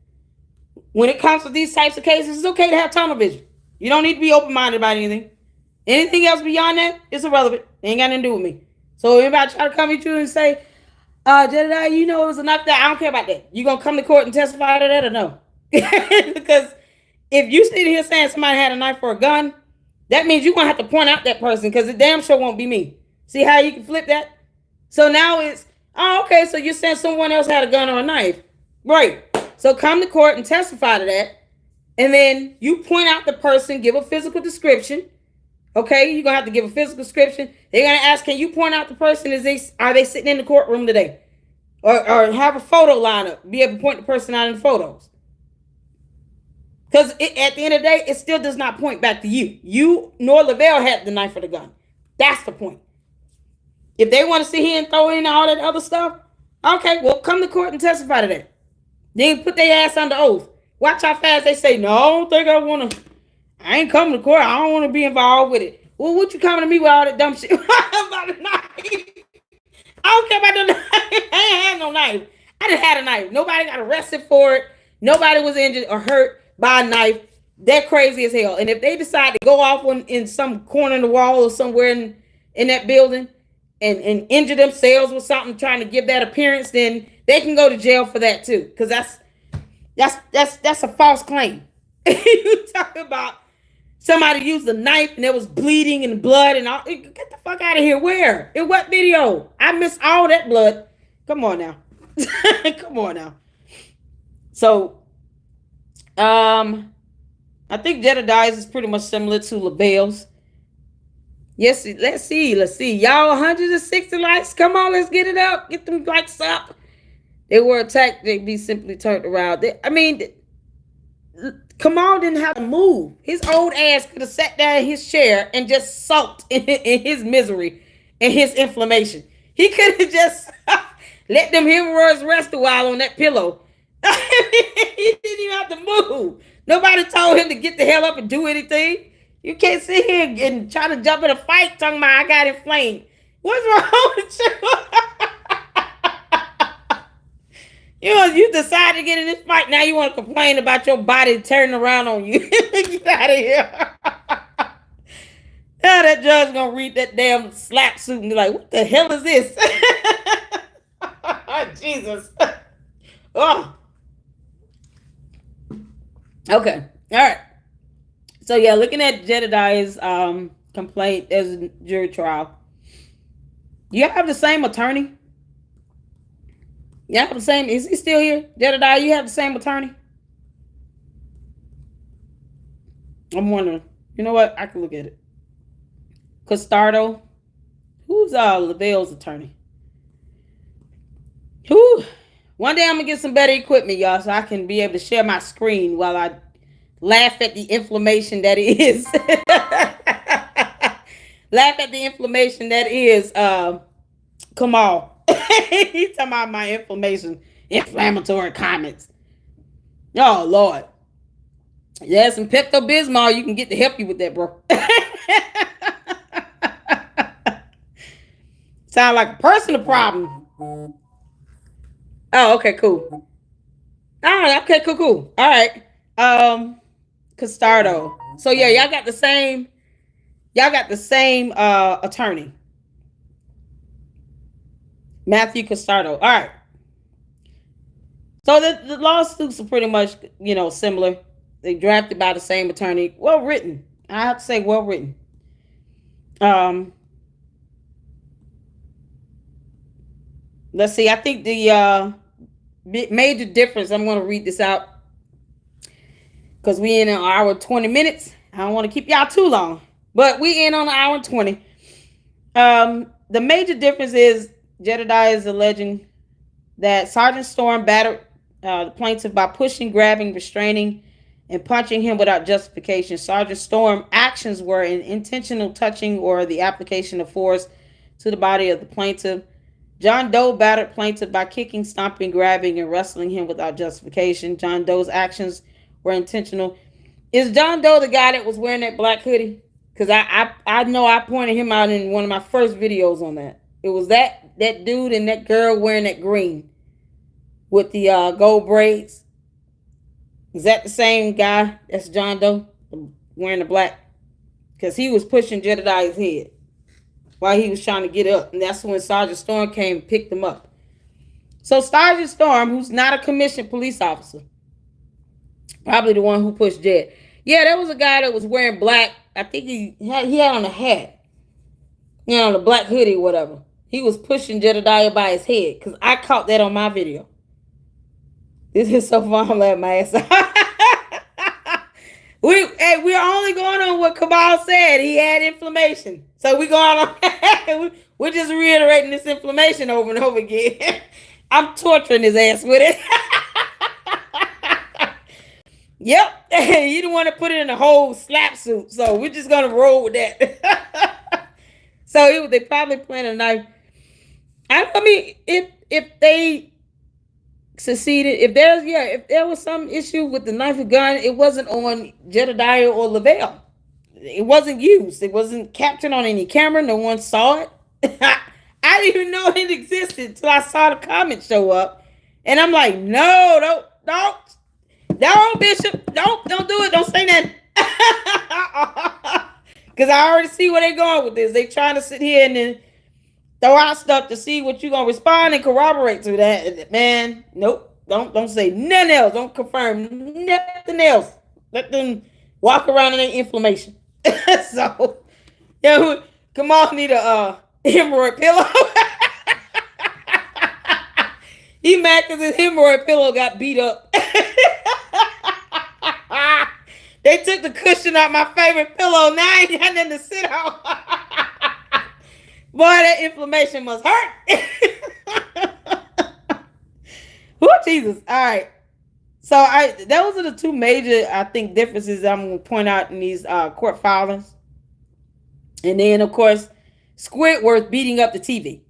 When it comes to these types of cases, it's okay to have tunnel vision. You don't need to be open-minded about anything. Anything else beyond that is irrelevant. It ain't got nothing to do with me. So if anybody try to come at you and say, Jedidiah, you know it was a knockdown, I don't care about that. You gonna come to court and testify to that or no? Because if you sit here saying somebody had a knife or a gun, that means you're going to have to point out that person, because it damn sure won't be me. See how you can flip that? So now it's, oh, okay, so you're saying someone else had a gun or a knife. Right. So come to court and testify to that. And then you point out the person, give a physical description. Okay, you're going to have to give a physical description. They're going to ask, can you point out the person? Are they sitting in the courtroom today? Or have a photo lineup, be able to point the person out in the photos. Because at the end of the day, it still does not point back to you. You nor Lavelle had the knife or the gun. That's the point. If they want to sit here and throw in all that other stuff, okay, well, come to court and testify to that. Then put their ass under oath. Watch how fast they say, no, I don't think I want to. I ain't coming to court. I don't want to be involved with it. Well, what you coming to me with all that dumb shit about the knife? I don't care about the knife. I ain't had no knife. I just had a knife. Nobody got arrested for it. Nobody was injured or hurt by a knife. They're crazy as hell. And if they decide to go off in some corner in the wall or somewhere in that building and injure themselves with something trying to give that appearance, then they can go to jail for that too. Because that's a false claim. You talk about somebody used a knife and there was bleeding and blood and all. Get the fuck out of here. Where? In what video? I missed all that blood. Come on now. Come on now. So I think Jedidiah's is pretty much similar to Lavelle's. Yes, let's see. Y'all 160 likes. Come on, let's get it up. Get them likes up. They were attacked. They'd be simply turned around. Kamal didn't have to move. His old ass could have sat down in his chair and just sulked in his misery and his inflammation. He could have just let them hemorrhoids rest a while on that pillow. He didn't even have to move. Nobody told him to get the hell up and do anything. You can't sit here and try to jump in a fight talking about I got inflamed. What's wrong with you? You decide to get in this fight. Now you want to complain about your body turning around on you. Get out of here. Now that judge gonna read that damn SLAPP suit and be like, what the hell is this? Jesus. Oh. Okay. All right. So yeah, looking at Jedidiah's complaint as a jury trial. You have the same attorney? You have the same, is he still here? Jedidiah, you have the same attorney? I'm wondering. You know what? I can look at it. Costardo. Who's Lavelle's attorney? Who? One day I'm gonna get some better equipment, y'all, so I can be able to share my screen while I laugh at the inflammation that is. Laugh at the inflammation that is Kamal. He's talking about my inflammatory comments. Oh, Lord. Yeah, some Pepto-Bismol you can get to help you with that, bro. Sound like a personal problem. Oh, okay, cool. All right, okay, cool. All right. Castardo. So yeah, y'all got the same attorney. Matthew Castardo. All right. So the lawsuits are pretty much, similar. They drafted by the same attorney. Well written. I have to say well written. Um let's see. I think the major difference, I'm going to read this out because we in an hour 20 minutes. I don't want to keep y'all too long, but we in on an hour 20. The major difference is Jedidiah is alleging that Sergeant Storm battered the plaintiff by pushing, grabbing, restraining, and punching him without justification. Sergeant Storm's actions were an intentional touching or the application of force to the body of the plaintiff. John Doe battered plaintiff by kicking, stomping, grabbing, and wrestling him without justification. John Doe's actions were intentional. Is John Doe the guy that was wearing that black hoodie? Because I know I pointed him out in one of my first videos on that. It was that dude and that girl wearing that green with the gold braids. Is that the same guy? That's John Doe wearing the black? Because he was pushing Jedidiah's head while he was trying to get up. And that's when Sergeant Storm came and picked him up. So Sergeant Storm, who's not a commissioned police officer, probably the one who pushed Jed. Yeah, there was a guy that was wearing black. I think he had on a hat. The black hoodie or whatever. He was pushing Jedidiah by his head. Because I caught that on my video. This is so fun. I'm laughing my ass off. We're only going on what Kamal said. He had inflammation. So we're going on. We're just reiterating this inflammation over and over again. I'm torturing his ass with it. Yep. You didn't want to put it in a whole SLAPP suit. So we're just going to roll with that. So they probably planted a knife. I mean, if they succeeded, if there was some issue with the knife and gun, it wasn't on Jedidiah or Lavelle. It wasn't used. It wasn't captured on any camera. No one saw it. I didn't even know it existed until I saw the comments show up. And I'm like, no, don't, Bishop. Don't do it. Don't say nothing. Because I already see where they're going with this. They trying to sit here and then throw out stuff to see what you're going to respond and corroborate to that. Man, nope. Don't say nothing else. Don't confirm nothing else. Let them walk around in their inflammation. So, Kamal need a hemorrhoid pillow. He mad because his hemorrhoid pillow got beat up. They took the cushion out my favorite pillow. Now I ain't got nothing to sit on. Boy, that inflammation must hurt. Oh, Jesus. All right. So those are the two major, I think, differences I'm going to point out in these court filings. And then, of course, Squidward beating up the TV.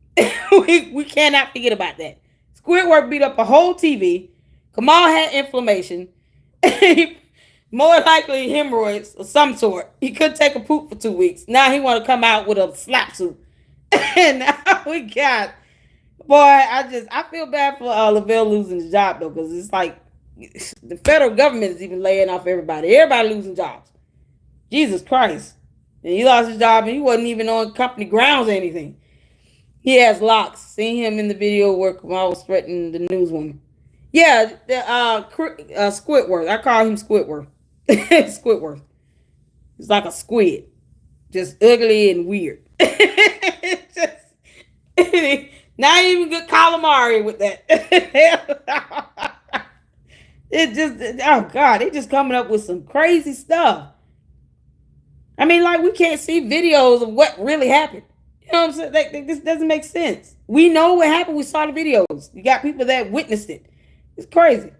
we cannot forget about that. Squidward beat up a whole TV. Kamal had inflammation. More likely hemorrhoids of some sort. He couldn't take a poop for 2 weeks. Now he want to come out with a SLAPP suit. And now we got, boy, I feel bad for Lavelle losing his job though, because it's like the federal government is even laying off everybody. Everybody losing jobs. Jesus Christ. And he lost his job and he wasn't even on company grounds or anything. He has locks. Seen him in the video where Kamal was threatening the newswoman. Yeah, Squidward. I call him Squidward. Squidward. It's like a squid. Just ugly and weird. Not even good calamari with that. It just, oh God, they just coming up with some crazy stuff. I mean, like, we can't see videos of what really happened. You know what I'm saying? This doesn't make sense. We know what happened. We saw the videos. You got people that witnessed it. It's crazy.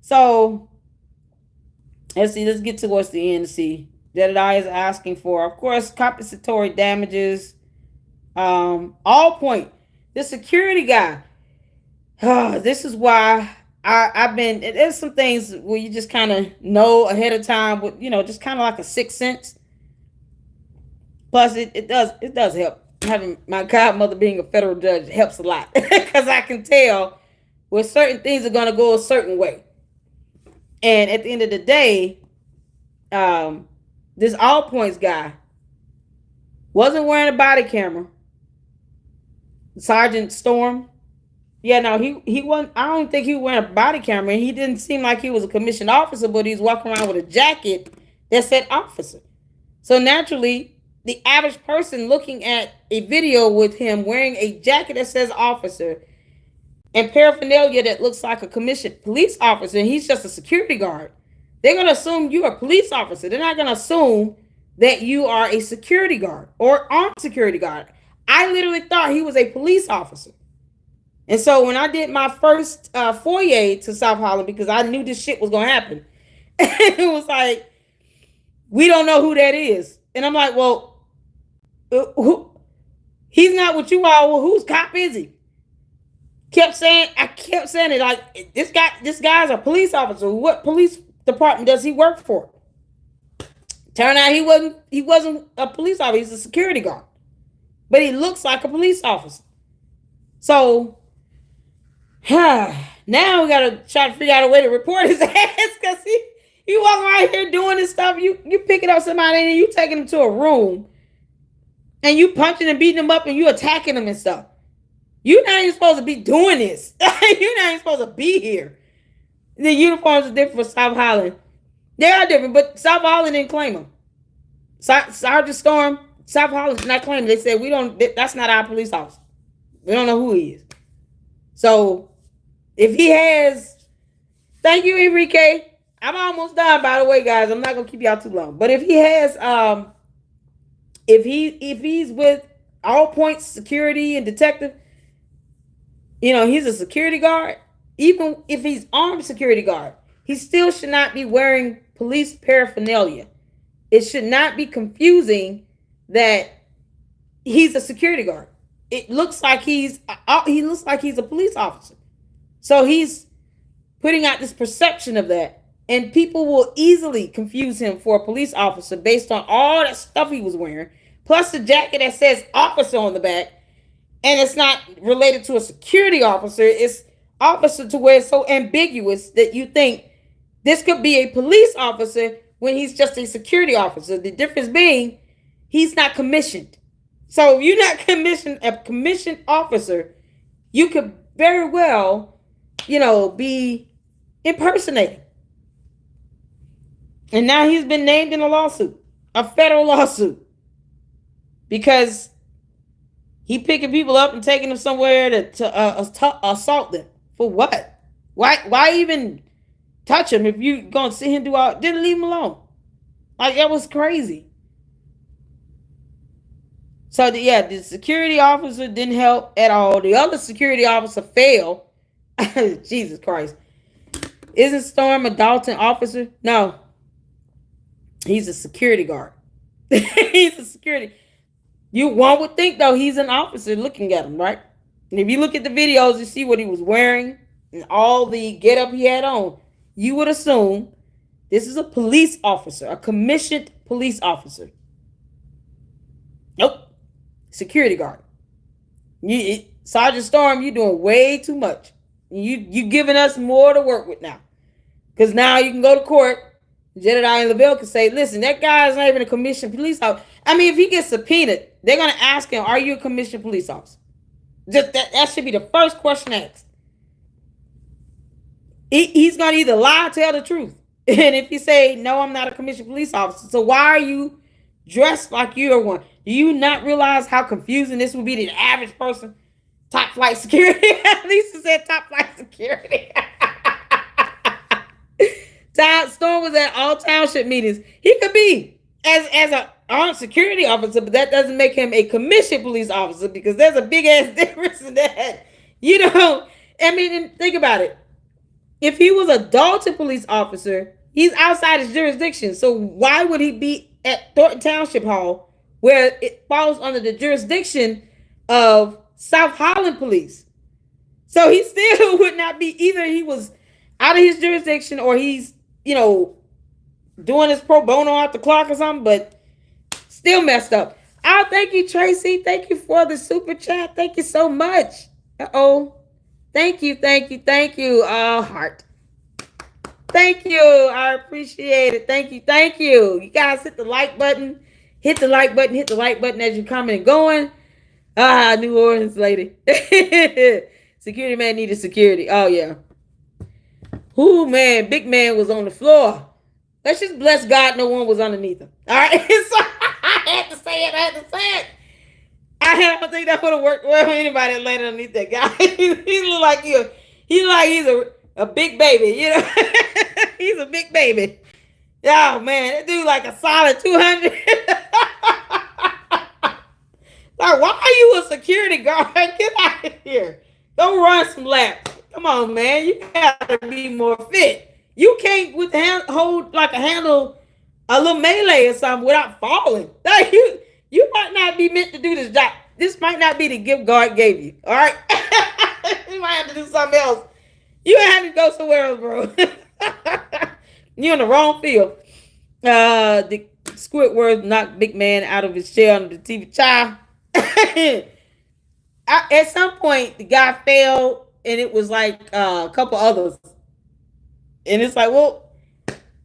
So, let's see. Let's get towards the end to see. Jedidiah is asking for, of course, compensatory damages. All point. The security guy. This is why I've been, there's some things where you just kind of know ahead of time, with, just kind of like a sixth sense. Plus, it does help. Having my godmother being a federal judge helps a lot because I can tell where certain things are going to go a certain way. And at the end of the day, this All Points guy wasn't wearing a body camera. Sergeant Storm. Yeah, no, he wasn't. I don't think he was wearing a body camera. He didn't seem like he was a commissioned officer, but he's walking around with a jacket that said officer. So naturally, the average person looking at a video with him wearing a jacket that says officer and paraphernalia that looks like a commissioned police officer, and he's just a security guard, they're going to assume you're a police officer. They're not going to assume that you are a security guard or armed security guard. I literally thought he was a police officer. And so when I did my first foyer to South Holland, because I knew this shit was going to happen, it was like, we don't know who that is. And I'm like, well, he's not what you are. Well, whose cop is he? I kept saying it, like, this guy's a police officer. What police department does he work for? Turned out he wasn't a police officer. He's a security guard. But he looks like a police officer. So now we gotta try to figure out a way to report his ass, because he walking around here doing this stuff. You picking up somebody and you taking them to a room and you punching and beating them up and you attacking them and stuff. You're not even supposed to be doing this. You're not even supposed to be here. The uniforms are different for South Holland. They are different, but South Holland didn't claim them. Sergeant Storm, South Holland did not claim them. They said, that's not our police officer. We don't know who he is. So if he has, thank you, Enrique. I'm almost done, by the way, guys. I'm not gonna keep y'all too long. But if he has, if he's with All Points Security and Detective, he's a security guard. Even if he's armed security guard, he still should not be wearing police paraphernalia. It should not be confusing that he's a security guard. It looks like he looks like he's a police officer. So he's putting out this perception of that, and people will easily confuse him for a police officer based on all that stuff he was wearing, plus the jacket that says officer on the back, and it's not related to a security officer. It's officer to where it's so ambiguous that you think this could be a police officer when he's just a security officer. The difference being he's not commissioned. So if you're not a commissioned officer, you could very well, be impersonating. And now he's been named in a lawsuit, a federal lawsuit, because he picking people up and taking them somewhere to assault them. For what? Why even touch him if you gonna sit here and do all? Didn't leave him alone. Like, that was crazy. So the security officer didn't help at all. The other security officer failed. Jesus Christ. Isn't Storm a Dolton officer? No. He's a security guard. He's a security. One would think, though, he's an officer looking at him, right? And if you look at the videos, you see what he was wearing and all the getup he had on. You would assume this is a police officer, a commissioned police officer. Nope. Security guard. Sergeant Storm, you're doing way too much. You giving us more to work with now. Because now you can go to court. Jedidiah and Lavelle can say, listen, that guy is not even a commissioned police officer. I mean, if he gets subpoenaed, they're going to ask him, are you a commissioned police officer? Just that should be the first question asked. He's going to either lie or tell the truth. And if you say, no, I'm not a commissioned police officer, so why are you dressed like you're one? Do you not realize how confusing this would be to the average person? Top flight security. Lisa said top flight security. Storm was at all township meetings. He could be as an armed security officer, but that doesn't make him a commissioned police officer, because there's a big ass difference in that. I mean, think about it. If he was a Dolton police officer, he's outside his jurisdiction. So why would he be at Thornton Township Hall, where it falls under the jurisdiction of South Holland Police? So he still would not be, either he was out of his jurisdiction, or he's, doing his pro bono out the clock or something, but still messed up. Oh, thank you, Tracy. Thank you for the super chat. Thank you so much. Uh-oh. Thank you. Heart. Thank you. I appreciate it. Thank you. You guys hit the like button. Hit the like button as you're coming and going. New Orleans lady. Security man needed security. Oh, yeah. Ooh, man. Big man was on the floor. Let's just bless God no one was underneath him. All right? So I had to say it. I don't think that would have worked well for anybody that landed underneath that guy. He look like he's a big baby, He's a big baby. Oh, man. That dude like a solid 200. Like, why are you a security guard? Get out of here. Go run some laps. Come on, man. You gotta be more fit. You can't hold like a handle a little melee or something without falling. Like, you might not be meant to do this job. This might not be the gift God gave you. All right. You might have to do something else. You have to go somewhere else, bro. You're in the wrong field. The Squidward knocked big man out of his chair under the TV child. At some point, the guy fell, and it was like a couple others. And it's like, well,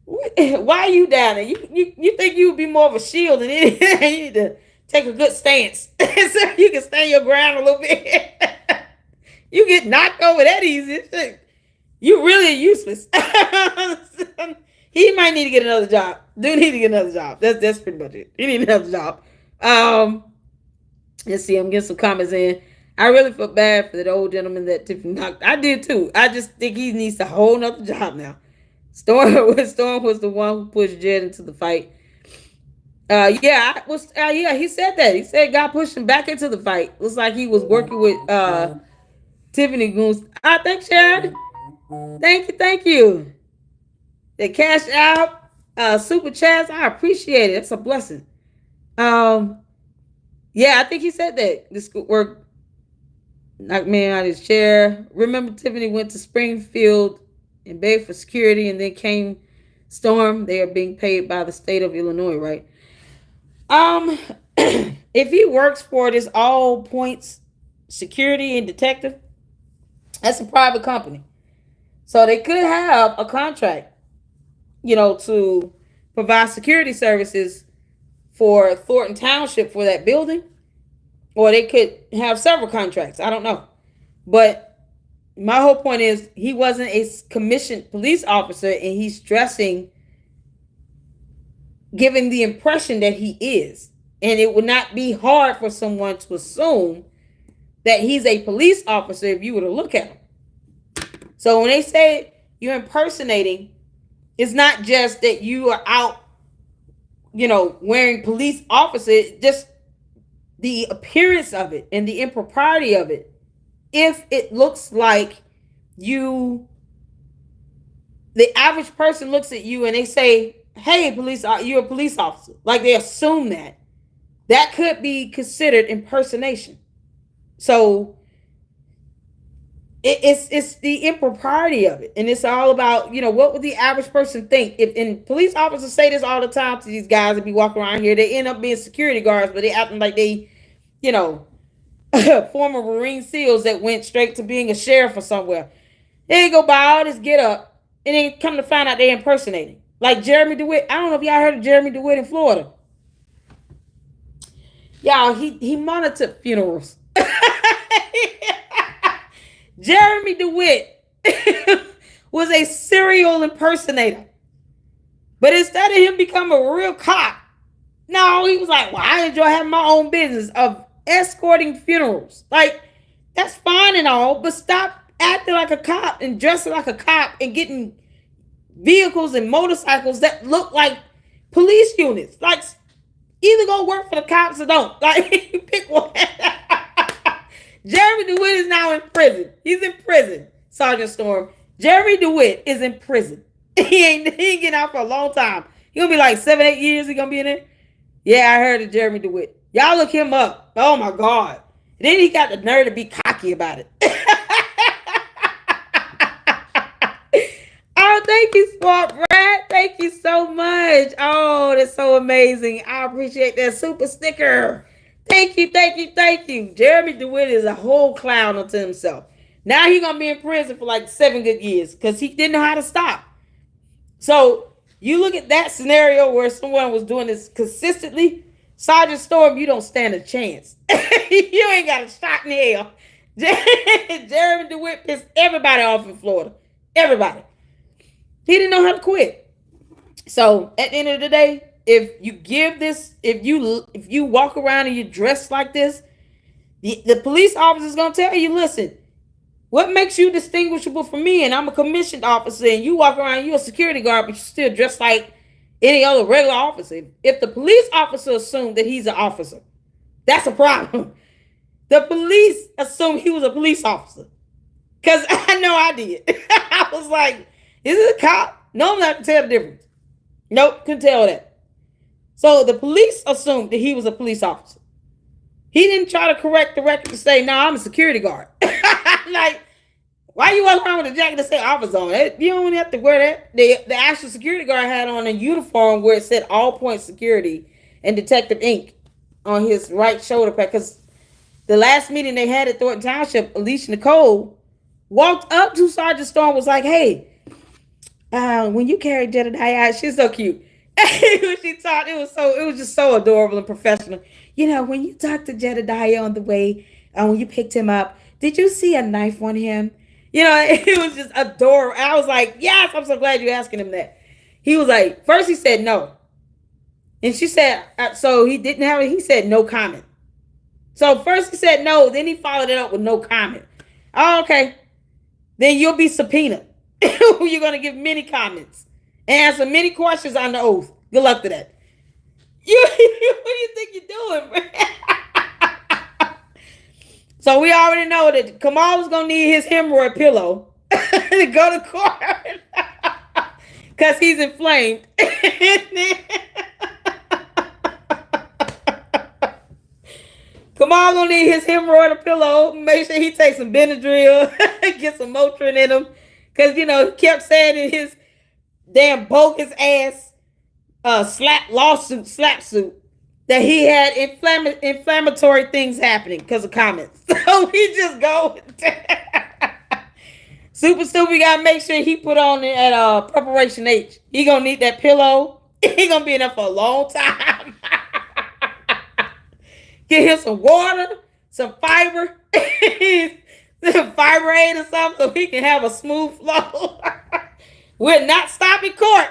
why are you down there? You think you would be more of a shield than anything? You need to take a good stance so you can stand your ground a little bit. You get knocked over that easy. You really are useless. He might need to get another job. Dude need to get another job. That's pretty much it. He need another job. Let's see. I'm getting some comments in. I really feel bad for that old gentleman that Tiffany knocked. I did too. I just think he needs a whole nother job now. Storm was the one who pushed Jed into the fight. He said that. He said God pushed him back into the fight. Looks like he was working with Tiffany Goons. Thanks, Sharon. Thank you. They cashed out super chats. I appreciate it. It's a blessing. I think he said that. This work knocked me out of his chair. Remember, Tiffany went to Springfield and begged for security, and then came Storm. They are being paid by the state of Illinois, right? If he works for this all points security and detective, that's a private company. So they could have a contract, to provide security services for Thornton Township for that building. Or they could have several contracts. I don't know. But my whole point is he wasn't a commissioned police officer, and he's stressing giving the impression that he is. And it would not be hard for someone to assume that he's a police officer if you were to look at him. So when they say you're impersonating, it's not just that you are out, wearing police officer, just the appearance of it and the impropriety of it. If it looks like the average person looks at you and they say, hey, you're a police officer. Like they assume that could be considered impersonation. So it's the impropriety of it. And it's all about, what would the average person think? And police officers say this all the time to these guys that be walking around here. They end up being security guards, but they acting like they, former Marine SEALs that went straight to being a sheriff or somewhere. They go by all this get up, and then come to find out they impersonating. Like Jeremy DeWitt. I don't know if y'all heard of Jeremy DeWitt in Florida. Y'all, he monitored funerals. Jeremy DeWitt was a serial impersonator. But instead of him becoming a real cop, no, he was like, well, I enjoy having my own business of escorting funerals. Like, that's fine and all, but stop acting like a cop and dressing like a cop and getting vehicles and motorcycles that look like police units. Like, either go work for the cops or don't. Like, pick one. Jeremy DeWitt is now in prison. He's in prison, Sergeant Storm. Jeremy DeWitt is in prison. He ain't getting out for a long time. He gonna be like 7-8 years. He gonna be in there. Yeah, I heard of Jeremy DeWitt. Y'all look him up. Oh my God. And then he got the nerve to be cocky about it. Thank you, Sport Brad. Thank you so much. Oh, that's so amazing. I appreciate that super sticker. Thank you, thank you, thank you. Jeremy DeWitt is a whole clown unto himself. Now he's gonna be in prison for like 7 good years because he didn't know how to stop. So you look at that scenario where someone was doing this consistently, Sergeant Storm, you don't stand a chance. You ain't got a shot in hell. Jeremy DeWitt pissed everybody off in Florida. Everybody. He didn't know how to quit. So at the end of the day, if you give this, if you walk around and you dress like this, the police officer is gonna tell you, listen, what makes you distinguishable from me? And I'm a commissioned officer, and you walk around, you're a security guard, but you still dress like any other regular officer. If the police officer assumed that he's an officer, that's a problem. The police assumed he was a police officer. Because I know I did. I was like, is it a cop? No, I'm not going to tell the difference. Nope, couldn't tell that. So the police assumed that he was a police officer. He didn't try to correct the record to say, no, I'm a security guard. Like, why you walk around with a jacket that say officer on it? You don't have to wear that. The actual security guard had on a uniform where it said All Point Security and Detective Inc. on his right shoulder pad. Because the last meeting they had at Thornton Township, Alicia Nicole walked up to Sergeant Storm, was like, hey, when you carried Jedidiah, she's so cute. When she talked, it was just so adorable and professional. You know, when you talked to Jedidiah on the way, when you picked him up, did you see a knife on him? You know, it was just adorable. I was like, yes, I'm so glad you're asking him that. He was like, first he said no. And she said, so he didn't have it. He said no comment. So first he said no, then he followed it up with no comment. Oh, okay. Then you'll be subpoenaed. You're going to give many comments and answer many questions on the oath. Good luck to that. What do you think you're doing, man? So we already know that Kamal was going to need his hemorrhoid pillow to go to court because he's inflamed. Kamal going to need his hemorrhoid pillow. Make sure he takes some Benadryl, get some Motrin in him. Because, you know, he kept saying in his damn bogus ass SLAPP suit, that he had inflammatory things happening because of comments. So we just go. Super stupid. Got to make sure he put on it at Preparation H. He going to need that pillow. He going to be in there for a long time. Get him some water, some fiber. Fiber aid or something so he can have a smooth flow. We're not stopping court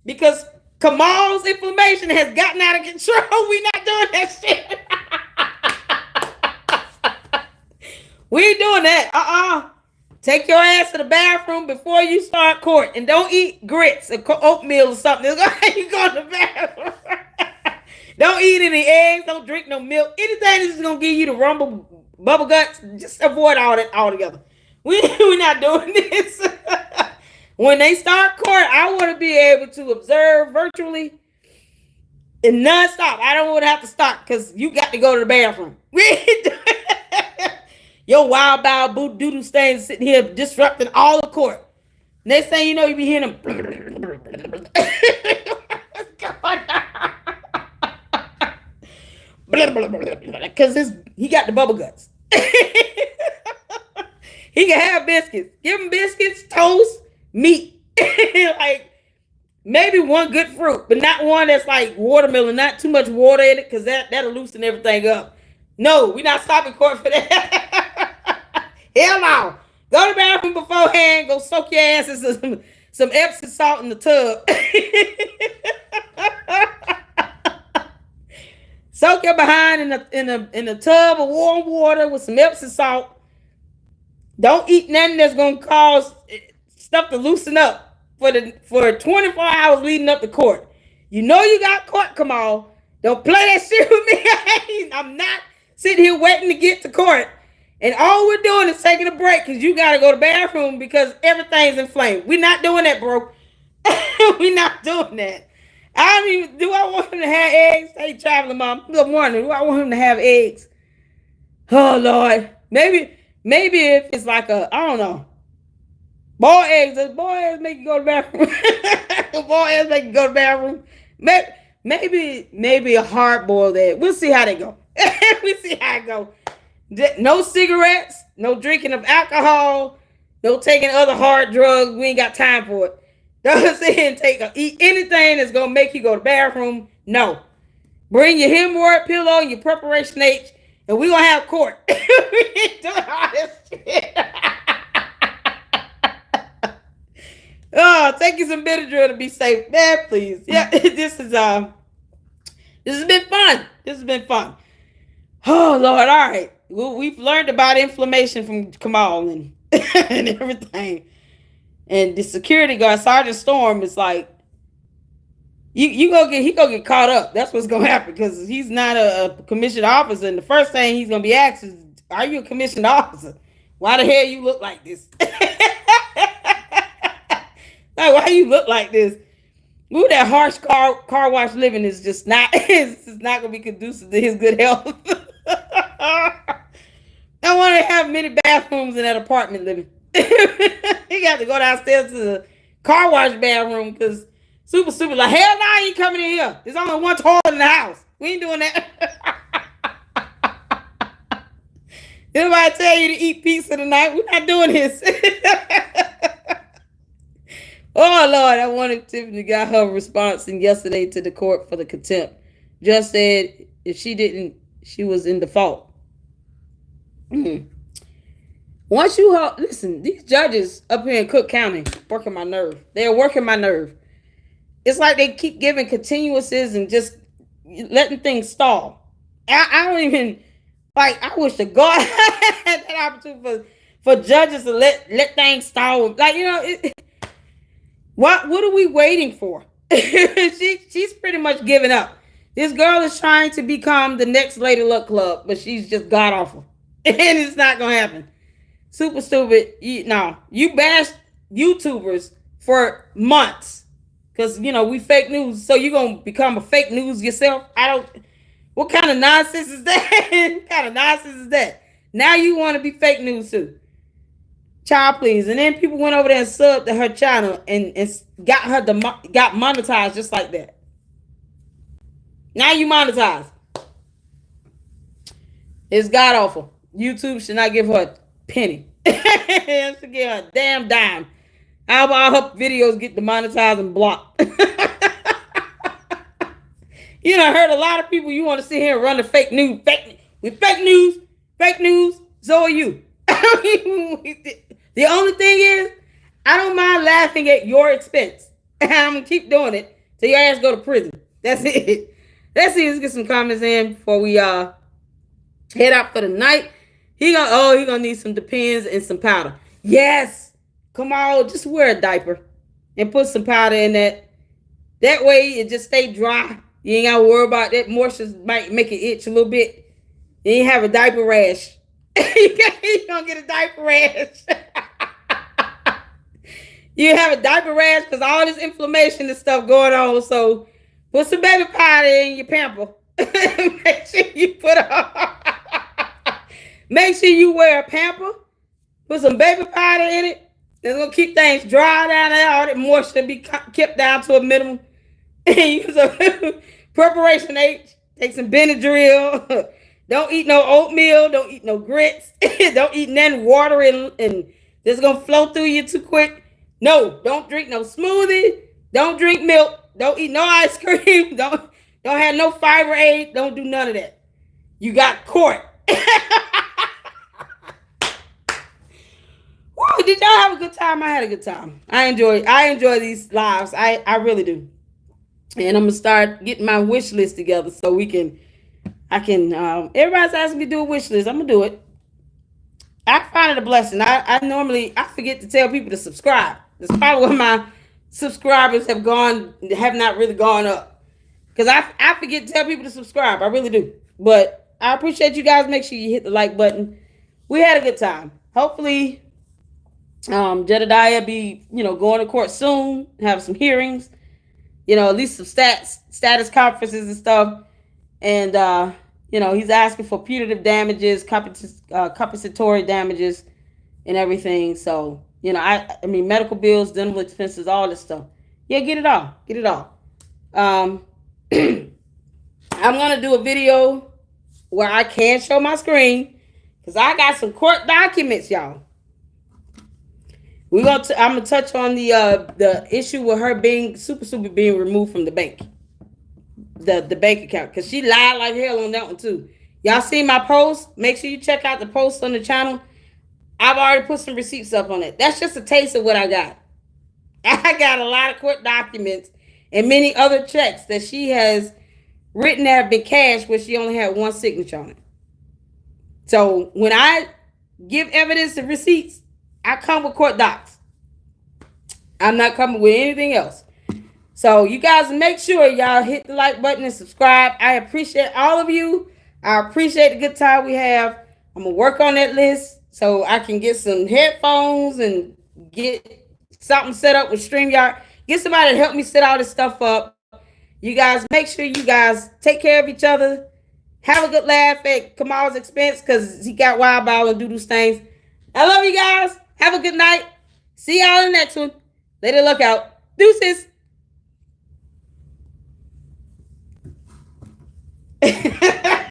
because Kamal's inflammation has gotten out of control. We're not doing that shit. We ain't doing that. Take your ass to the bathroom before you start court and don't eat grits or oatmeal or something. You go to the bathroom. Don't eat any eggs. Don't drink no milk. Anything that's going to give you the bubble guts, just avoid all that altogether. We're not doing this. When they start court, I want to be able to observe virtually and non-stop. I don't want to have to stop because you got to go to the bathroom. Your wild bow boot doodle stains sitting here disrupting all the court. Next thing you know, you be hearing them. Because he got the bubble guts. He can have biscuits. Give him biscuits, toast, meat. Like maybe one good fruit, but not one that's like watermelon, not too much water in it, because that'll loosen everything up. No, we're not stopping court for that. Hell no. Go to the bathroom beforehand, go soak your ass in some Epsom salt in the tub. Soak your behind in a tub of warm water with some Epsom salt. Don't eat nothing that's gonna cause stuff to loosen up for 24 hours leading up to court. You know you got court, Kamal. Don't play that shit with me. I'm not sitting here waiting to get to court. And all we're doing is taking a break because you got to go to the bathroom because everything's inflamed. We're not doing that, bro. We're not doing that. I don't even, do I want him to have eggs? Hey, traveling mom, good morning. Do I want him to have eggs? Oh, Lord. Maybe if it's like I don't know. Boiled eggs. Boiled eggs make you go to the bathroom. Boiled eggs make you go to the bathroom. Maybe a hard boiled egg. We'll see how they go. We'll see how it go. No cigarettes. No drinking of alcohol. No taking other hard drugs. We ain't got time for it. Don't say and eat anything that's gonna make you go to the bathroom. No. Bring your hemorrhoid pillow and your preparation H, and we're gonna have court. We ain't doing all this shit. Oh, take you some Benadryl to be safe. Man, please. Yeah, this has been fun. This has been fun. Oh Lord, all right. Well, we've learned about inflammation from Kamal and and everything. And the security guard, Sergeant Storm, is like, he gonna get caught up. That's what's gonna happen because he's not a commissioned officer. And the first thing he's gonna be asked is, "Are you a commissioned officer? Why the hell you look like this? Like, why you look like this?" Ooh, that harsh car wash living is just not it's just not gonna be conducive to his good health. I want to have many bathrooms in that apartment living. He got to go downstairs to the car wash bathroom because super stupid. Like, hell no, I ain't coming in here. There's only one toilet in the house. We ain't doing that. Anybody tell you to eat pizza tonight? We're not doing this. Oh Lord, I wanted Tiffany got her response in yesterday to the court for the contempt. Just said if she didn't, she was in default. Once you listen, these judges up here in Cook County working my nerve. They're working my nerve. It's like they keep giving continuouses and just letting things stall. I don't even like. I wish to God had that opportunity for judges to let things stall. Like, you know, what are we waiting for? She's pretty much giving up. This girl is trying to become the next Lady Luck Club, but she's just god awful. And it's not gonna happen. Super stupid. You bashed YouTubers for months because we fake news. So you gonna become a fake news yourself? What kind of nonsense is that? What kind of nonsense is that? Now you want to be fake news too? Child, please. And then people went over there and subbed to her channel and got monetized just like that. Now you monetize. It's god awful. YouTube should not give her a penny. It should give her a damn dime. How about all her videos get demonetized and blocked? You done heard a lot of people. You want to sit here and run the fake news. Fake news. So are you. The only thing is, I don't mind laughing at your expense. And I'm going to keep doing it till your ass go to prison. That's it. Let's get some comments in before we head out for the night. He gonna need some Depends and some powder. Yes. Come on, just wear a diaper and put some powder in that. That way it just stay dry. You ain't gotta worry about that moisture might make it itch a little bit. You ain't have a diaper rash. You gonna get a diaper rash. You have a diaper rash because all this inflammation and stuff going on. So put some baby powder in your pamper. Make sure you make sure you wear a pamper. Put some baby powder in it. It's gonna keep things dry down there. All that moisture be kept down to a minimum. And use a preparation H. Take some Benadryl. Don't eat no oatmeal. Don't eat no grits. Don't eat nothing watery and it's gonna flow through you too quick. No, don't drink no smoothie. Don't drink milk. Don't eat no ice cream. Don't have no fiber aid. Don't do none of that. You got court. Woo, did y'all have a good time? I had a good time. I enjoy these lives. I really do. And I'm gonna start getting my wish list together so I can everybody's asking me to do a wish list. I'm gonna do it. I find it a blessing. I forget to tell people to subscribe. That's probably why my subscribers have not really gone up. Because I forget to tell people to subscribe. I really do. But I appreciate you guys. Make sure you hit the like button. We had a good time. Hopefully, Jedidiah be, going to court soon, have some hearings, at least some status conferences and stuff. And, he's asking for punitive damages, compensatory damages and everything. So You know, I mean, medical bills, dental expenses, all this stuff. Yeah, get it all. Get it all. Um, I'm gonna do a video where I can show my screen because I got some court documents, y'all. I'm gonna touch on the issue with her being super being removed from the bank, the bank account, because she lied like hell on that one too. Y'all see my post? Make sure you check out the post on the channel. I've already put some receipts up on it. That's just a taste of what I got. I got a lot of court documents and many other checks that she has written that have been cashed where she only had one signature on it. So when I give evidence and receipts, I come with court docs. I'm not coming with anything else. So you guys make sure y'all hit the like button and subscribe. I appreciate all of you. I appreciate the good time we have. I'm going to work on that list so I can get some headphones and get something set up with StreamYard. Get somebody to help me set all this stuff up. You guys, make sure you guys take care of each other. Have a good laugh at Kamal's expense because he got wild ball and do those things. I love you guys. Have a good night. See y'all in the next one. Lady Luck out. Deuces.